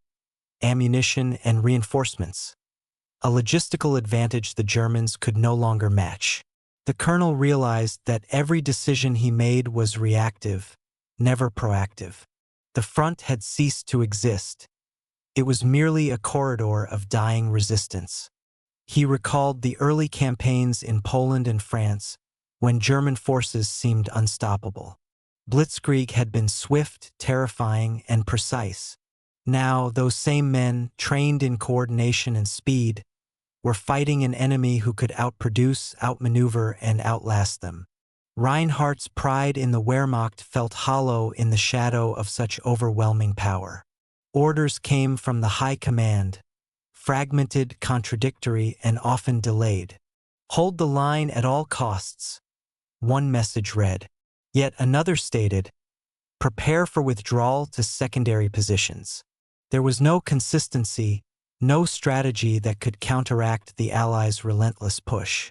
ammunition, and reinforcements, a logistical advantage the Germans could no longer match. The colonel realized that every decision he made was reactive, never proactive. The front had ceased to exist. It was merely a corridor of dying resistance. He recalled the early campaigns in Poland and France, when German forces seemed unstoppable. Blitzkrieg had been swift, terrifying, and precise. Now, those same men, trained in coordination and speed, were fighting an enemy who could outproduce, outmaneuver, and outlast them. Reinhardt's pride in the Wehrmacht felt hollow in the shadow of such overwhelming power. Orders came from the high command, fragmented, contradictory, and often delayed. "Hold the line at all costs," one message read. Yet another stated, "Prepare for withdrawal to secondary positions." There was no consistency, no strategy that could counteract the Allies' relentless push.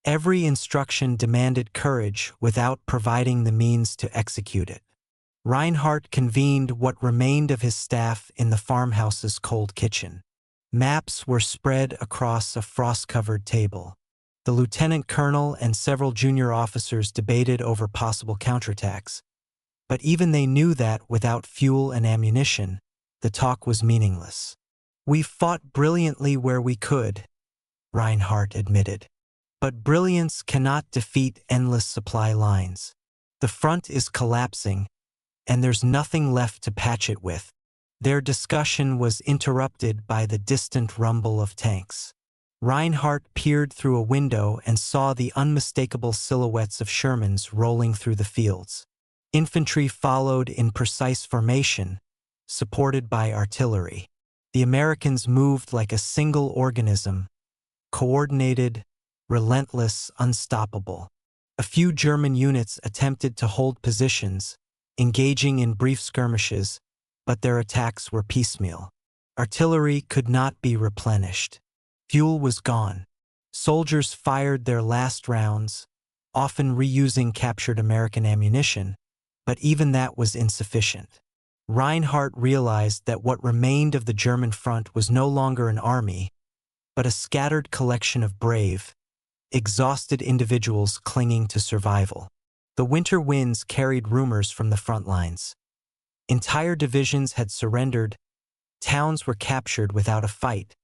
Every instruction demanded courage without providing the means to execute it. Reinhardt convened what remained of his staff in the farmhouse's cold kitchen. Maps were spread across a frost-covered table. The lieutenant colonel and several junior officers debated over possible counterattacks. But even they knew that, without fuel and ammunition, the talk was meaningless. "We fought brilliantly where we could," Reinhardt admitted. "But brilliance cannot defeat endless supply lines. The front is collapsing, and there's nothing left to patch it with." Their discussion was interrupted by the distant rumble of tanks. Reinhardt peered through a window and saw the unmistakable silhouettes of Shermans rolling through the fields. Infantry followed in precise formation, supported by artillery. The Americans moved like a single organism, coordinated, relentless, unstoppable. A few German units attempted to hold positions, engaging in brief skirmishes, but their attacks were piecemeal. Artillery could not be replenished. Fuel was gone. Soldiers fired their last rounds, often reusing captured American ammunition, but even that was insufficient. Reinhardt realized that what remained of the German front was no longer an army, but a scattered collection of brave, exhausted individuals clinging to survival. The winter winds carried rumors from the front lines. Entire divisions had surrendered, towns were captured without a fight,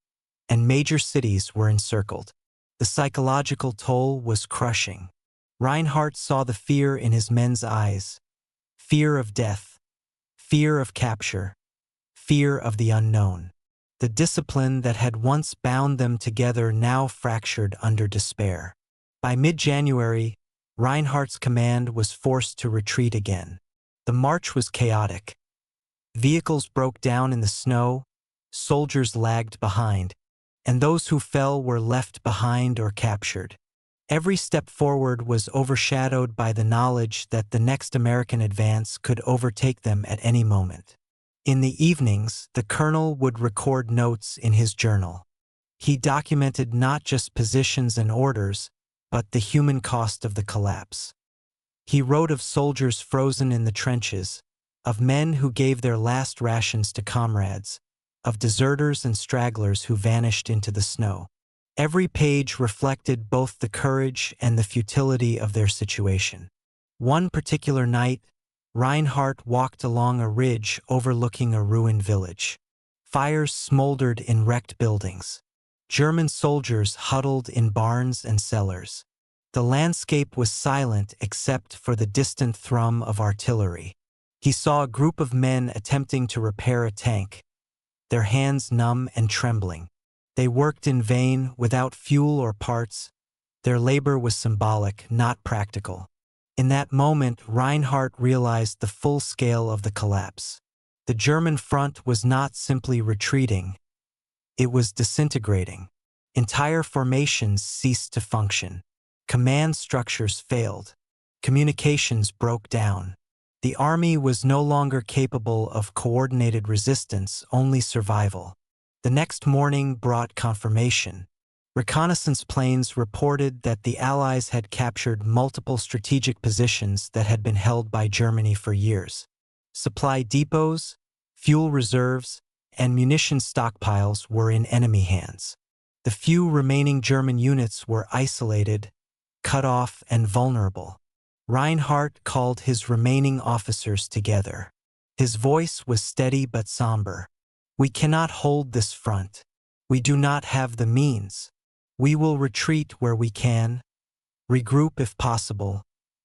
and major cities were encircled. The psychological toll was crushing. Reinhardt saw the fear in his men's eyes. Fear of death, fear of capture, fear of the unknown. The discipline that had once bound them together now fractured under despair. By mid-January, Reinhardt's command was forced to retreat again. The march was chaotic. Vehicles broke down in the snow, soldiers lagged behind, and those who fell were left behind or captured. Every step forward was overshadowed by the knowledge that the next American advance could overtake them at any moment. In the evenings, the colonel would record notes in his journal. He documented not just positions and orders, but the human cost of the collapse. He wrote of soldiers frozen in the trenches, of men who gave their last rations to comrades, of deserters and stragglers who vanished into the snow. Every page reflected both the courage and the futility of their situation. One particular night, Reinhardt walked along a ridge overlooking a ruined village. Fires smoldered in wrecked buildings. German soldiers huddled in barns and cellars. The landscape was silent except for the distant thrum of artillery. He saw a group of men attempting to repair a tank, their hands numb and trembling. They worked in vain, without fuel or parts. Their labor was symbolic, not practical. In that moment, Reinhardt realized the full scale of the collapse. The German front was not simply retreating, it was disintegrating. Entire formations ceased to function. Command structures failed. Communications broke down. The army was no longer capable of coordinated resistance, only survival. The next morning brought confirmation. Reconnaissance planes reported that the Allies had captured multiple strategic positions that had been held by Germany for years. Supply depots, fuel reserves, and munition stockpiles were in enemy hands. The few remaining German units were isolated, cut off, and vulnerable. Reinhardt called his remaining officers together. His voice was steady but somber. "We cannot hold this front. We do not have the means. We will retreat where we can, regroup if possible,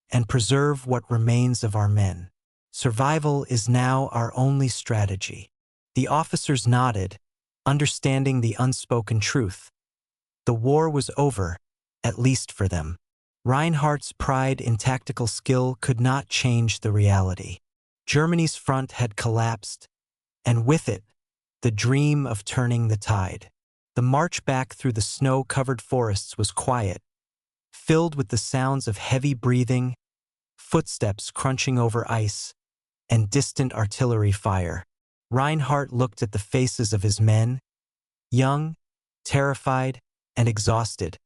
and preserve what remains of our men. Survival is now our only strategy." The officers nodded, understanding the unspoken truth. The war was over, at least for them. Reinhardt's pride in tactical skill could not change the reality. Germany's front had collapsed, and with it, the dream of turning the tide. The march back through the snow-covered forests was quiet, filled with the sounds of heavy breathing, footsteps crunching over ice, and distant artillery fire. Reinhardt looked at the faces of his men, young, terrified, and exhausted,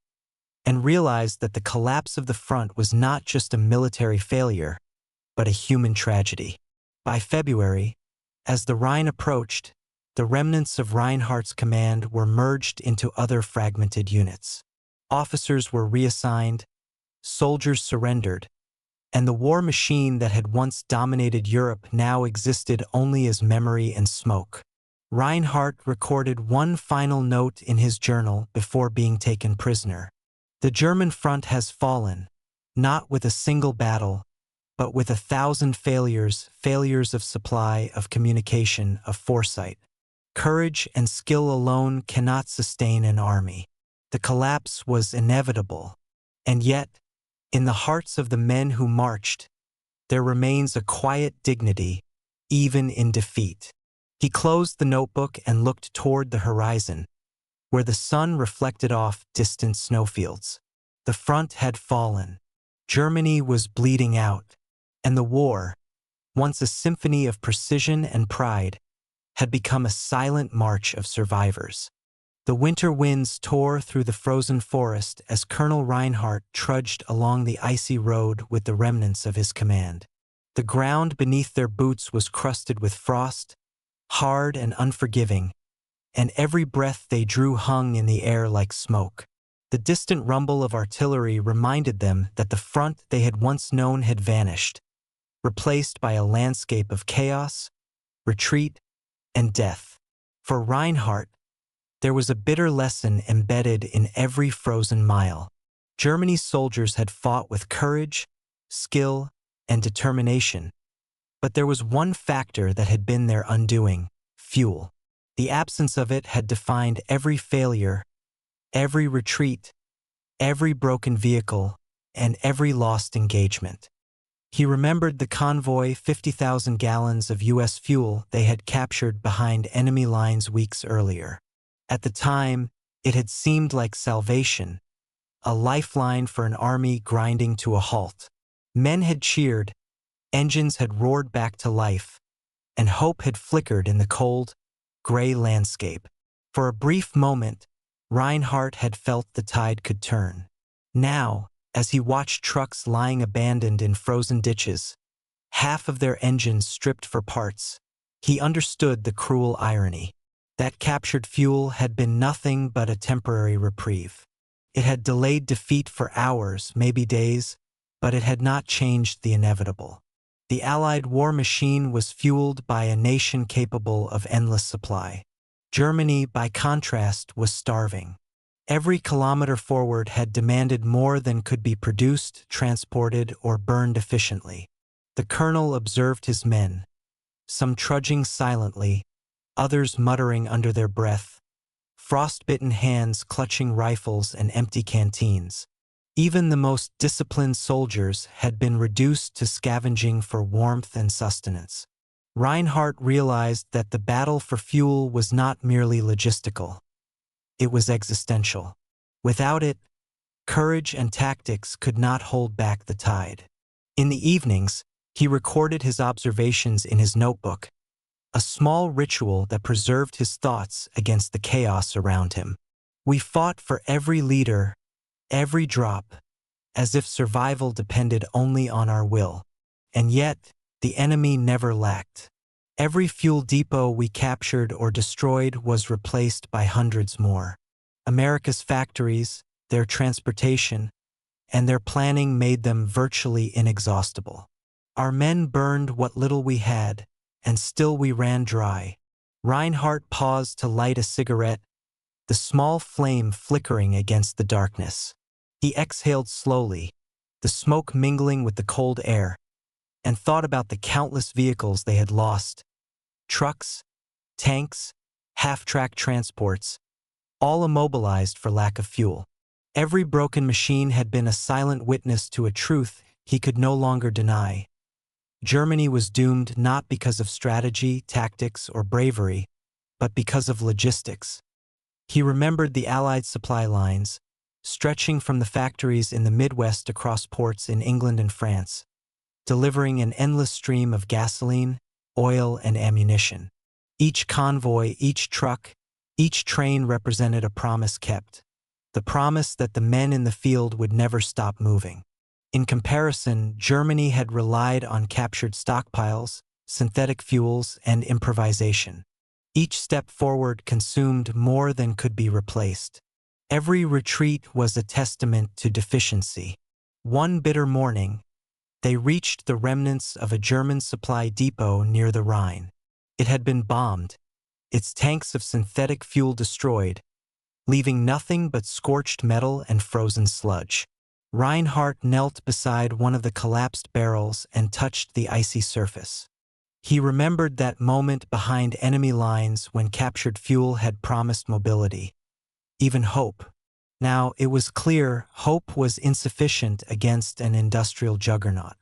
and realized that the collapse of the front was not just a military failure, but a human tragedy. By February, as the Rhine approached, the remnants of Reinhardt's command were merged into other fragmented units. Officers were reassigned, soldiers surrendered, and the war machine that had once dominated Europe now existed only as memory and smoke. Reinhardt recorded one final note in his journal before being taken prisoner. "The German front has fallen, not with a single battle, but with 1,000 failures of supply, of communication, of foresight. Courage and skill alone cannot sustain an army." The collapse was inevitable, and yet, in the hearts of the men who marched, there remains a quiet dignity, even in defeat. He closed the notebook and looked toward the horizon, where the sun reflected off distant snowfields. The front had fallen. Germany was bleeding out, and the war, once a symphony of precision and pride, had become a silent march of survivors. The winter winds tore through the frozen forest as Colonel Reinhardt trudged along the icy road with the remnants of his command. The ground beneath their boots was crusted with frost, hard and unforgiving, and every breath they drew hung in the air like smoke. The distant rumble of artillery reminded them that the front they had once known had vanished, replaced by a landscape of chaos, retreat, and death. For Reinhardt, there was a bitter lesson embedded in every frozen mile. Germany's soldiers had fought with courage, skill, and determination, but there was one factor that had been their undoing: fuel. The absence of it had defined every failure, every retreat, every broken vehicle, and every lost engagement. He remembered the convoy 50,000 gallons of U.S. fuel they had captured behind enemy lines weeks earlier. At the time, it had seemed like salvation, a lifeline for an army grinding to a halt. Men had cheered, engines had roared back to life, and hope had flickered in the cold, gray landscape. For a brief moment, Reinhardt had felt the tide could turn. Now, as he watched trucks lying abandoned in frozen ditches, half of their engines stripped for parts, he understood the cruel irony. That captured fuel had been nothing but a temporary reprieve. It had delayed defeat for hours, maybe days, but it had not changed the inevitable. The Allied war machine was fueled by a nation capable of endless supply. Germany, by contrast, was starving. Every kilometer forward had demanded more than could be produced, transported, or burned efficiently. The colonel observed his men, some trudging silently, others muttering under their breath, frostbitten hands clutching rifles and empty canteens. Even the most disciplined soldiers had been reduced to scavenging for warmth and sustenance. Reinhardt realized that the battle for fuel was not merely logistical. It was existential. Without it, courage and tactics could not hold back the tide. In the evenings, he recorded his observations in his notebook, a small ritual that preserved his thoughts against the chaos around him. "We fought for every liter, every drop, as if survival depended only on our will. And yet, the enemy never lacked. Every fuel depot we captured or destroyed was replaced by hundreds more. America's factories, their transportation, and their planning made them virtually inexhaustible. Our men burned what little we had, and still we ran dry. Reinhardt paused to light a cigarette, the small flame flickering against the darkness. He exhaled slowly, the smoke mingling with the cold air, and thought about the countless vehicles they had lost. Trucks, tanks, half-track transports, all immobilized for lack of fuel. Every broken machine had been a silent witness to a truth he could no longer deny. Germany was doomed not because of strategy, tactics, or bravery, but because of logistics. He remembered the Allied supply lines, stretching from the factories in the Midwest across ports in England and France, delivering an endless stream of gasoline, oil, and ammunition. Each convoy, each truck, each train represented a promise kept, the promise that the men in the field would never stop moving. In comparison, Germany had relied on captured stockpiles, synthetic fuels, and improvisation. Each step forward consumed more than could be replaced. Every retreat was a testament to deficiency. One bitter morning, they reached the remnants of a German supply depot near the Rhine. It had been bombed, its tanks of synthetic fuel destroyed, leaving nothing but scorched metal and frozen sludge. Reinhardt knelt beside one of the collapsed barrels and touched the icy surface. He remembered that moment behind enemy lines when captured fuel had promised mobility, even hope. Now, it was clear hope was insufficient against an industrial juggernaut.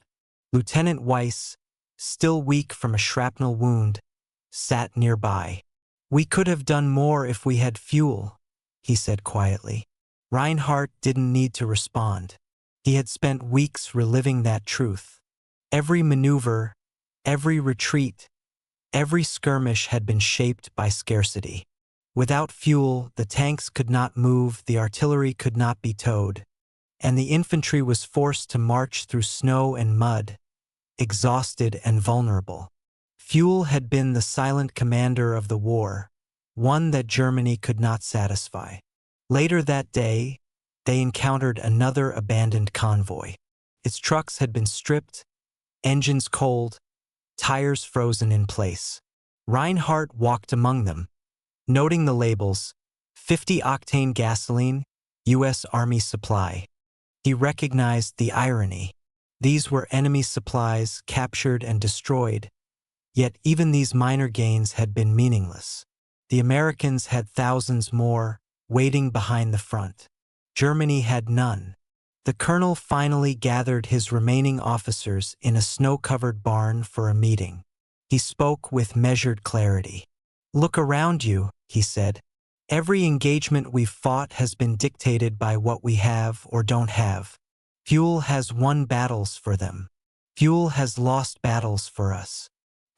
Lieutenant Weiss, still weak from a shrapnel wound, sat nearby. "We could have done more if we had fuel," he said quietly. Reinhardt didn't need to respond. He had spent weeks reliving that truth. Every maneuver, every retreat, every skirmish had been shaped by scarcity. Without fuel, the tanks could not move, the artillery could not be towed, and the infantry was forced to march through snow and mud, exhausted and vulnerable. Fuel had been the silent commander of the war, one that Germany could not satisfy. Later that day, they encountered another abandoned convoy. Its trucks had been stripped, engines cold, tires frozen in place. Reinhardt walked among them, noting the labels, 50-octane gasoline, U.S. Army supply. He recognized the irony. These were enemy supplies captured and destroyed, yet even these minor gains had been meaningless. The Americans had thousands more, waiting behind the front. Germany had none. The colonel finally gathered his remaining officers in a snow-covered barn for a meeting. He spoke with measured clarity. "Look around you," he said. "Every engagement we've fought has been dictated by what we have or don't have. Fuel has won battles for them. Fuel has lost battles for us.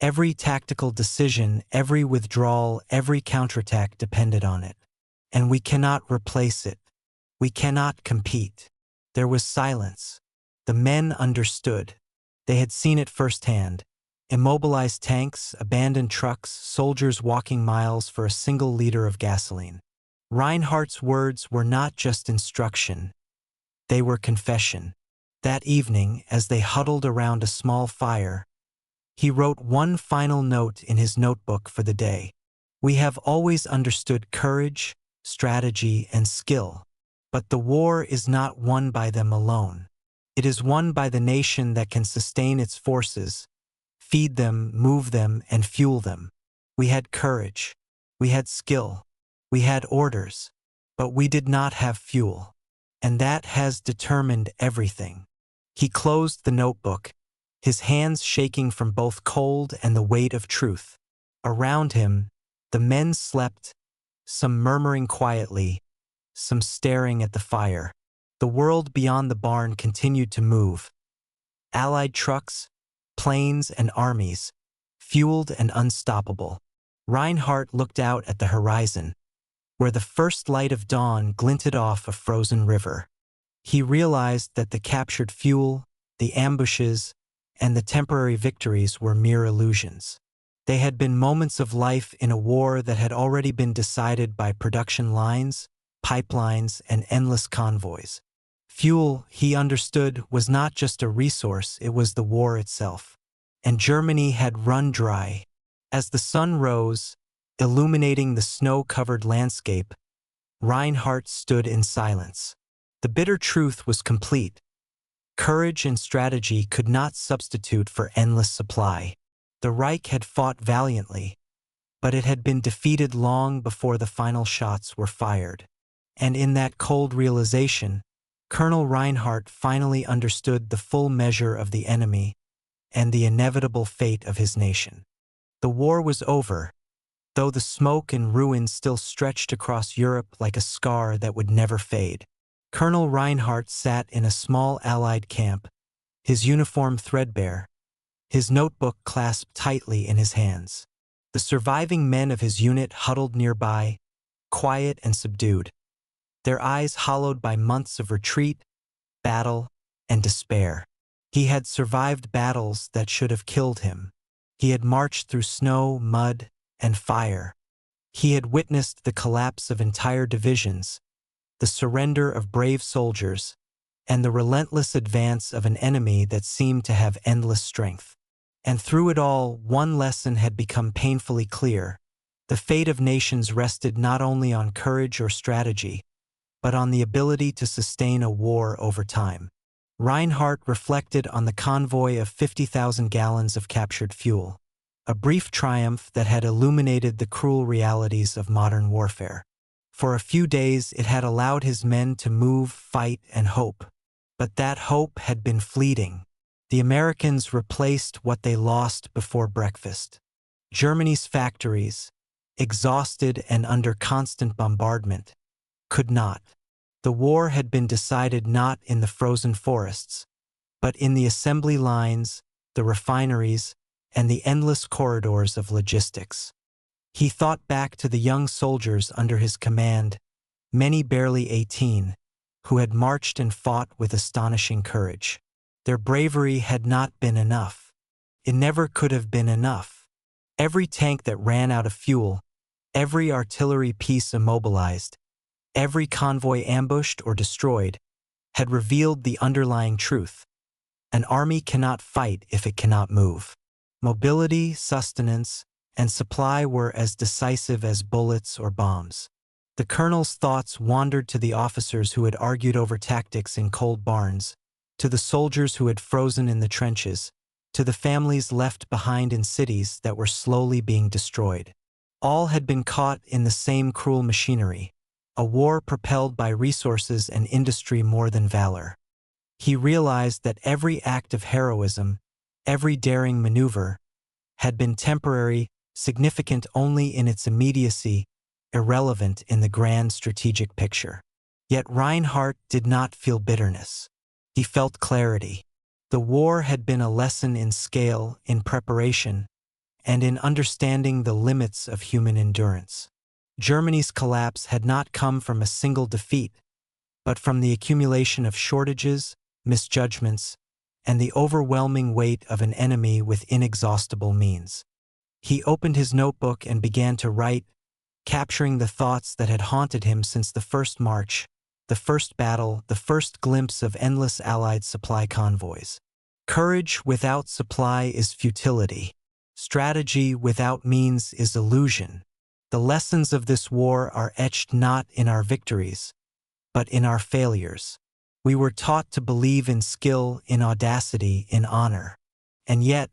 Every tactical decision, every withdrawal, every counterattack depended on it. And we cannot replace it. We cannot compete." There was silence. The men understood. They had seen it firsthand. Immobilized tanks, abandoned trucks, soldiers walking miles for a single liter of gasoline. Reinhardt's words were not just instruction. They were confession. That evening, as they huddled around a small fire, he wrote one final note in his notebook for the day. "We have always understood courage, strategy, and skill, but the war is not won by them alone. It is won by the nation that can sustain its forces, feed them, move them, and fuel them. We had courage. We had skill. We had orders. But we did not have fuel. And that has determined everything." He closed the notebook, his hands shaking from both cold and the weight of truth. Around him, the men slept, some murmuring quietly, some staring at the fire. The world beyond the barn continued to move. Allied trucks, planes, and armies, fueled and unstoppable. Reinhardt looked out at the horizon, where the first light of dawn glinted off a frozen river. He realized that the captured fuel, the ambushes, and the temporary victories were mere illusions. They had been moments of life in a war that had already been decided by production lines, pipelines, and endless convoys. Fuel, he understood, was not just a resource, it was the war itself. And Germany had run dry. As the sun rose, Illuminating the snow-covered landscape, Reinhardt stood in silence. The bitter truth was complete. Courage and strategy could not substitute for endless supply. The Reich had fought valiantly, but it had been defeated long before the final shots were fired. And in that cold realization, Colonel Reinhardt finally understood the full measure of the enemy and the inevitable fate of his nation. The war was over, though the smoke and ruin still stretched across Europe like a scar that would never fade. Colonel Reinhardt sat in a small Allied camp, his uniform threadbare, his notebook clasped tightly in his hands. The surviving men of his unit huddled nearby, quiet and subdued, their eyes hollowed by months of retreat, battle, and despair. He had survived battles that should have killed him. He had marched through snow, mud, and fire. He had witnessed the collapse of entire divisions, the surrender of brave soldiers, and the relentless advance of an enemy that seemed to have endless strength. And through it all, one lesson had become painfully clear. The fate of nations rested not only on courage or strategy, but on the ability to sustain a war over time. Reinhardt reflected on the convoy of 50,000 gallons of captured fuel, a brief triumph that had illuminated the cruel realities of modern warfare. For a few days it had allowed his men to move, fight, and hope. But that hope had been fleeting. The Americans replaced what they lost before breakfast. Germany's factories, exhausted and under constant bombardment, could not. The war had been decided not in the frozen forests, but in the assembly lines, the refineries, and the endless corridors of logistics. He thought back to the young soldiers under his command, many barely 18, who had marched and fought with astonishing courage. Their bravery had not been enough. It never could have been enough. Every tank that ran out of fuel, every artillery piece immobilized, every convoy ambushed or destroyed, had revealed the underlying truth. An army cannot fight if it cannot move. Mobility, sustenance, and supply were as decisive as bullets or bombs. The colonel's thoughts wandered to the officers who had argued over tactics in cold barns, to the soldiers who had frozen in the trenches, to the families left behind in cities that were slowly being destroyed. All had been caught in the same cruel machinery, a war propelled by resources and industry more than valor. He realized that every act of heroism, every daring maneuver, had been temporary, significant only in its immediacy, irrelevant in the grand strategic picture. Yet Reinhardt did not feel bitterness. He felt clarity. The war had been a lesson in scale, in preparation, and in understanding the limits of human endurance. Germany's collapse had not come from a single defeat, but from the accumulation of shortages, misjudgments, and the overwhelming weight of an enemy with inexhaustible means. He opened his notebook and began to write, capturing the thoughts that had haunted him since the first march, the first battle, the first glimpse of endless Allied supply convoys. Courage without supply is futility. Strategy without means is illusion. The lessons of this war are etched not in our victories, but in our failures. We were taught to believe in skill, in audacity, in honor. And yet,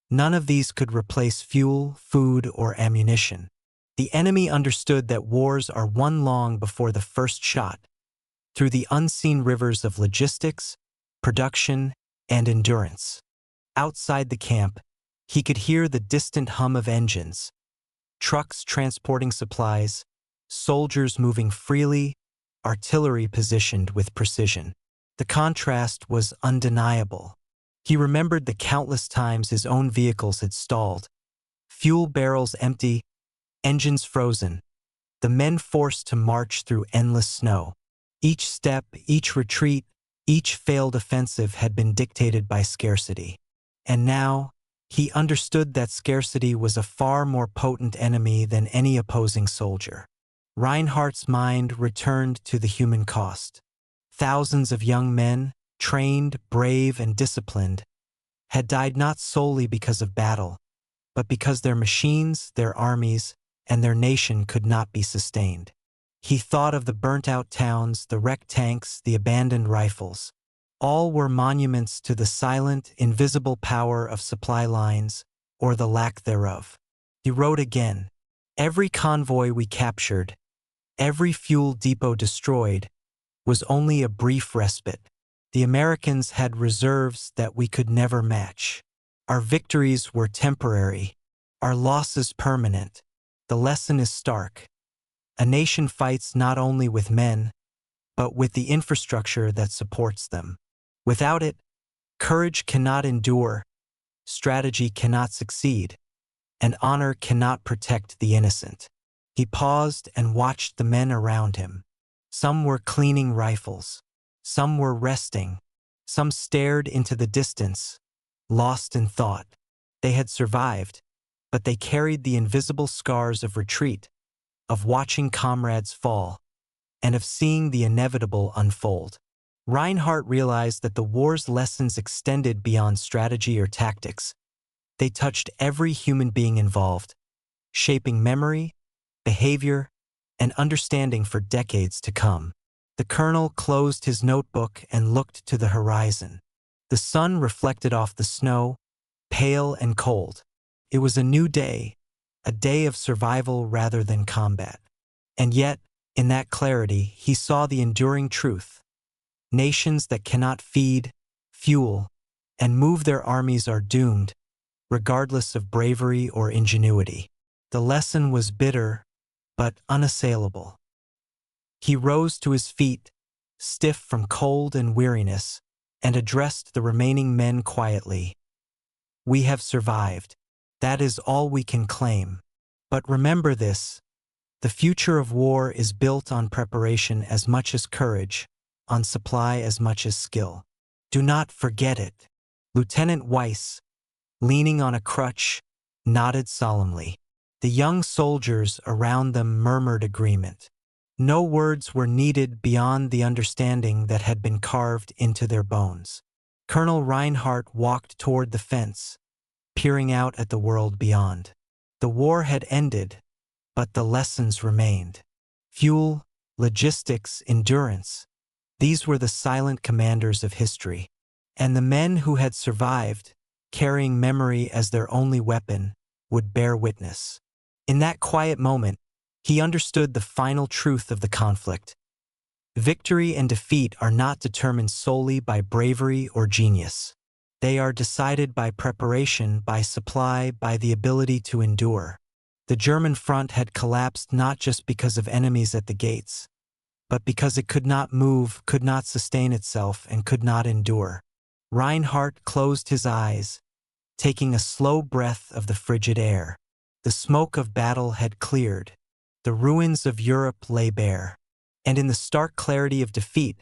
none of these could replace fuel, food, or ammunition. The enemy understood that wars are won long before the first shot, through the unseen rivers of logistics, production, and endurance. Outside the camp, he could hear the distant hum of engines, trucks transporting supplies, soldiers moving freely, artillery positioned with precision. The contrast was undeniable. He remembered the countless times his own vehicles had stalled, fuel barrels empty, engines frozen, the men forced to march through endless snow. Each step, each retreat, each failed offensive had been dictated by scarcity. And now, he understood that scarcity was a far more potent enemy than any opposing soldier. Reinhardt's mind returned to the human cost. Thousands of young men, trained, brave, and disciplined, had died not solely because of battle, but because their machines, their armies, and their nation could not be sustained. He thought of the burnt-out towns, the wrecked tanks, the abandoned rifles. All were monuments to the silent, invisible power of supply lines, or the lack thereof. He wrote again, "Every convoy we captured, every fuel depot destroyed, was only a brief respite. The Americans had reserves that we could never match. Our victories were temporary, our losses permanent. The lesson is stark. A nation fights not only with men, but with the infrastructure that supports them. Without it, courage cannot endure, strategy cannot succeed, and honor cannot protect the innocent." He paused and watched the men around him. Some were cleaning rifles, some were resting, some stared into the distance, lost in thought. They had survived, but they carried the invisible scars of retreat, of watching comrades fall, and of seeing the inevitable unfold. Reinhardt realized that the war's lessons extended beyond strategy or tactics. They touched every human being involved, shaping memory, behavior, and understanding for decades to come. The colonel closed his notebook and looked to the horizon. The sun reflected off the snow, pale and cold. It was a new day, a day of survival rather than combat. And yet, in that clarity, he saw the enduring truth. Nations that cannot feed, fuel, and move their armies are doomed, regardless of bravery or ingenuity. The lesson was bitter, but unassailable. He rose to his feet, stiff from cold and weariness, and addressed the remaining men quietly. "We have survived. That is all we can claim. But remember this, the future of war is built on preparation as much as courage, on supply as much as skill. Do not forget it." Lieutenant Weiss, leaning on a crutch, nodded solemnly. The young soldiers around them murmured agreement. No words were needed beyond the understanding that had been carved into their bones. Colonel Reinhardt walked toward the fence, peering out at the world beyond. The war had ended, but the lessons remained. Fuel, logistics, endurance. These were the silent commanders of history. And the men who had survived, carrying memory as their only weapon, would bear witness. In that quiet moment, he understood the final truth of the conflict. Victory and defeat are not determined solely by bravery or genius. They are decided by preparation, by supply, by the ability to endure. The German front had collapsed not just because of enemies at the gates, but because it could not move, could not sustain itself, and could not endure. Reinhardt closed his eyes, taking a slow breath of the frigid air. The smoke of battle had cleared. The ruins of Europe lay bare. And in the stark clarity of defeat,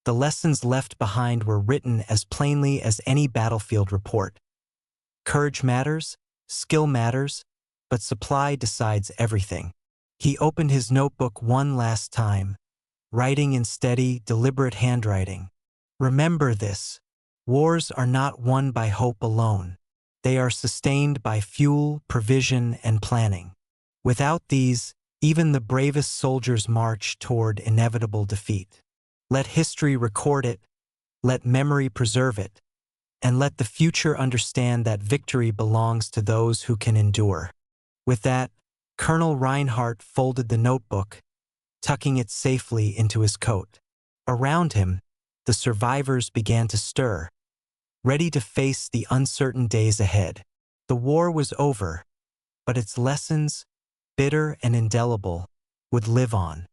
the lessons left behind were written as plainly as any battlefield report. Courage matters, skill matters, but supply decides everything. He opened his notebook one last time, writing in steady, deliberate handwriting. "Remember this. Wars are not won by hope alone. They are sustained by fuel, provision, and planning. Without these, even the bravest soldiers march toward inevitable defeat. Let history record it, let memory preserve it, and let the future understand that victory belongs to those who can endure." With that, Colonel Reinhardt folded the notebook, tucking it safely into his coat. Around him, the survivors began to stir, ready to face the uncertain days ahead. The war was over, but its lessons, bitter and indelible, would live on.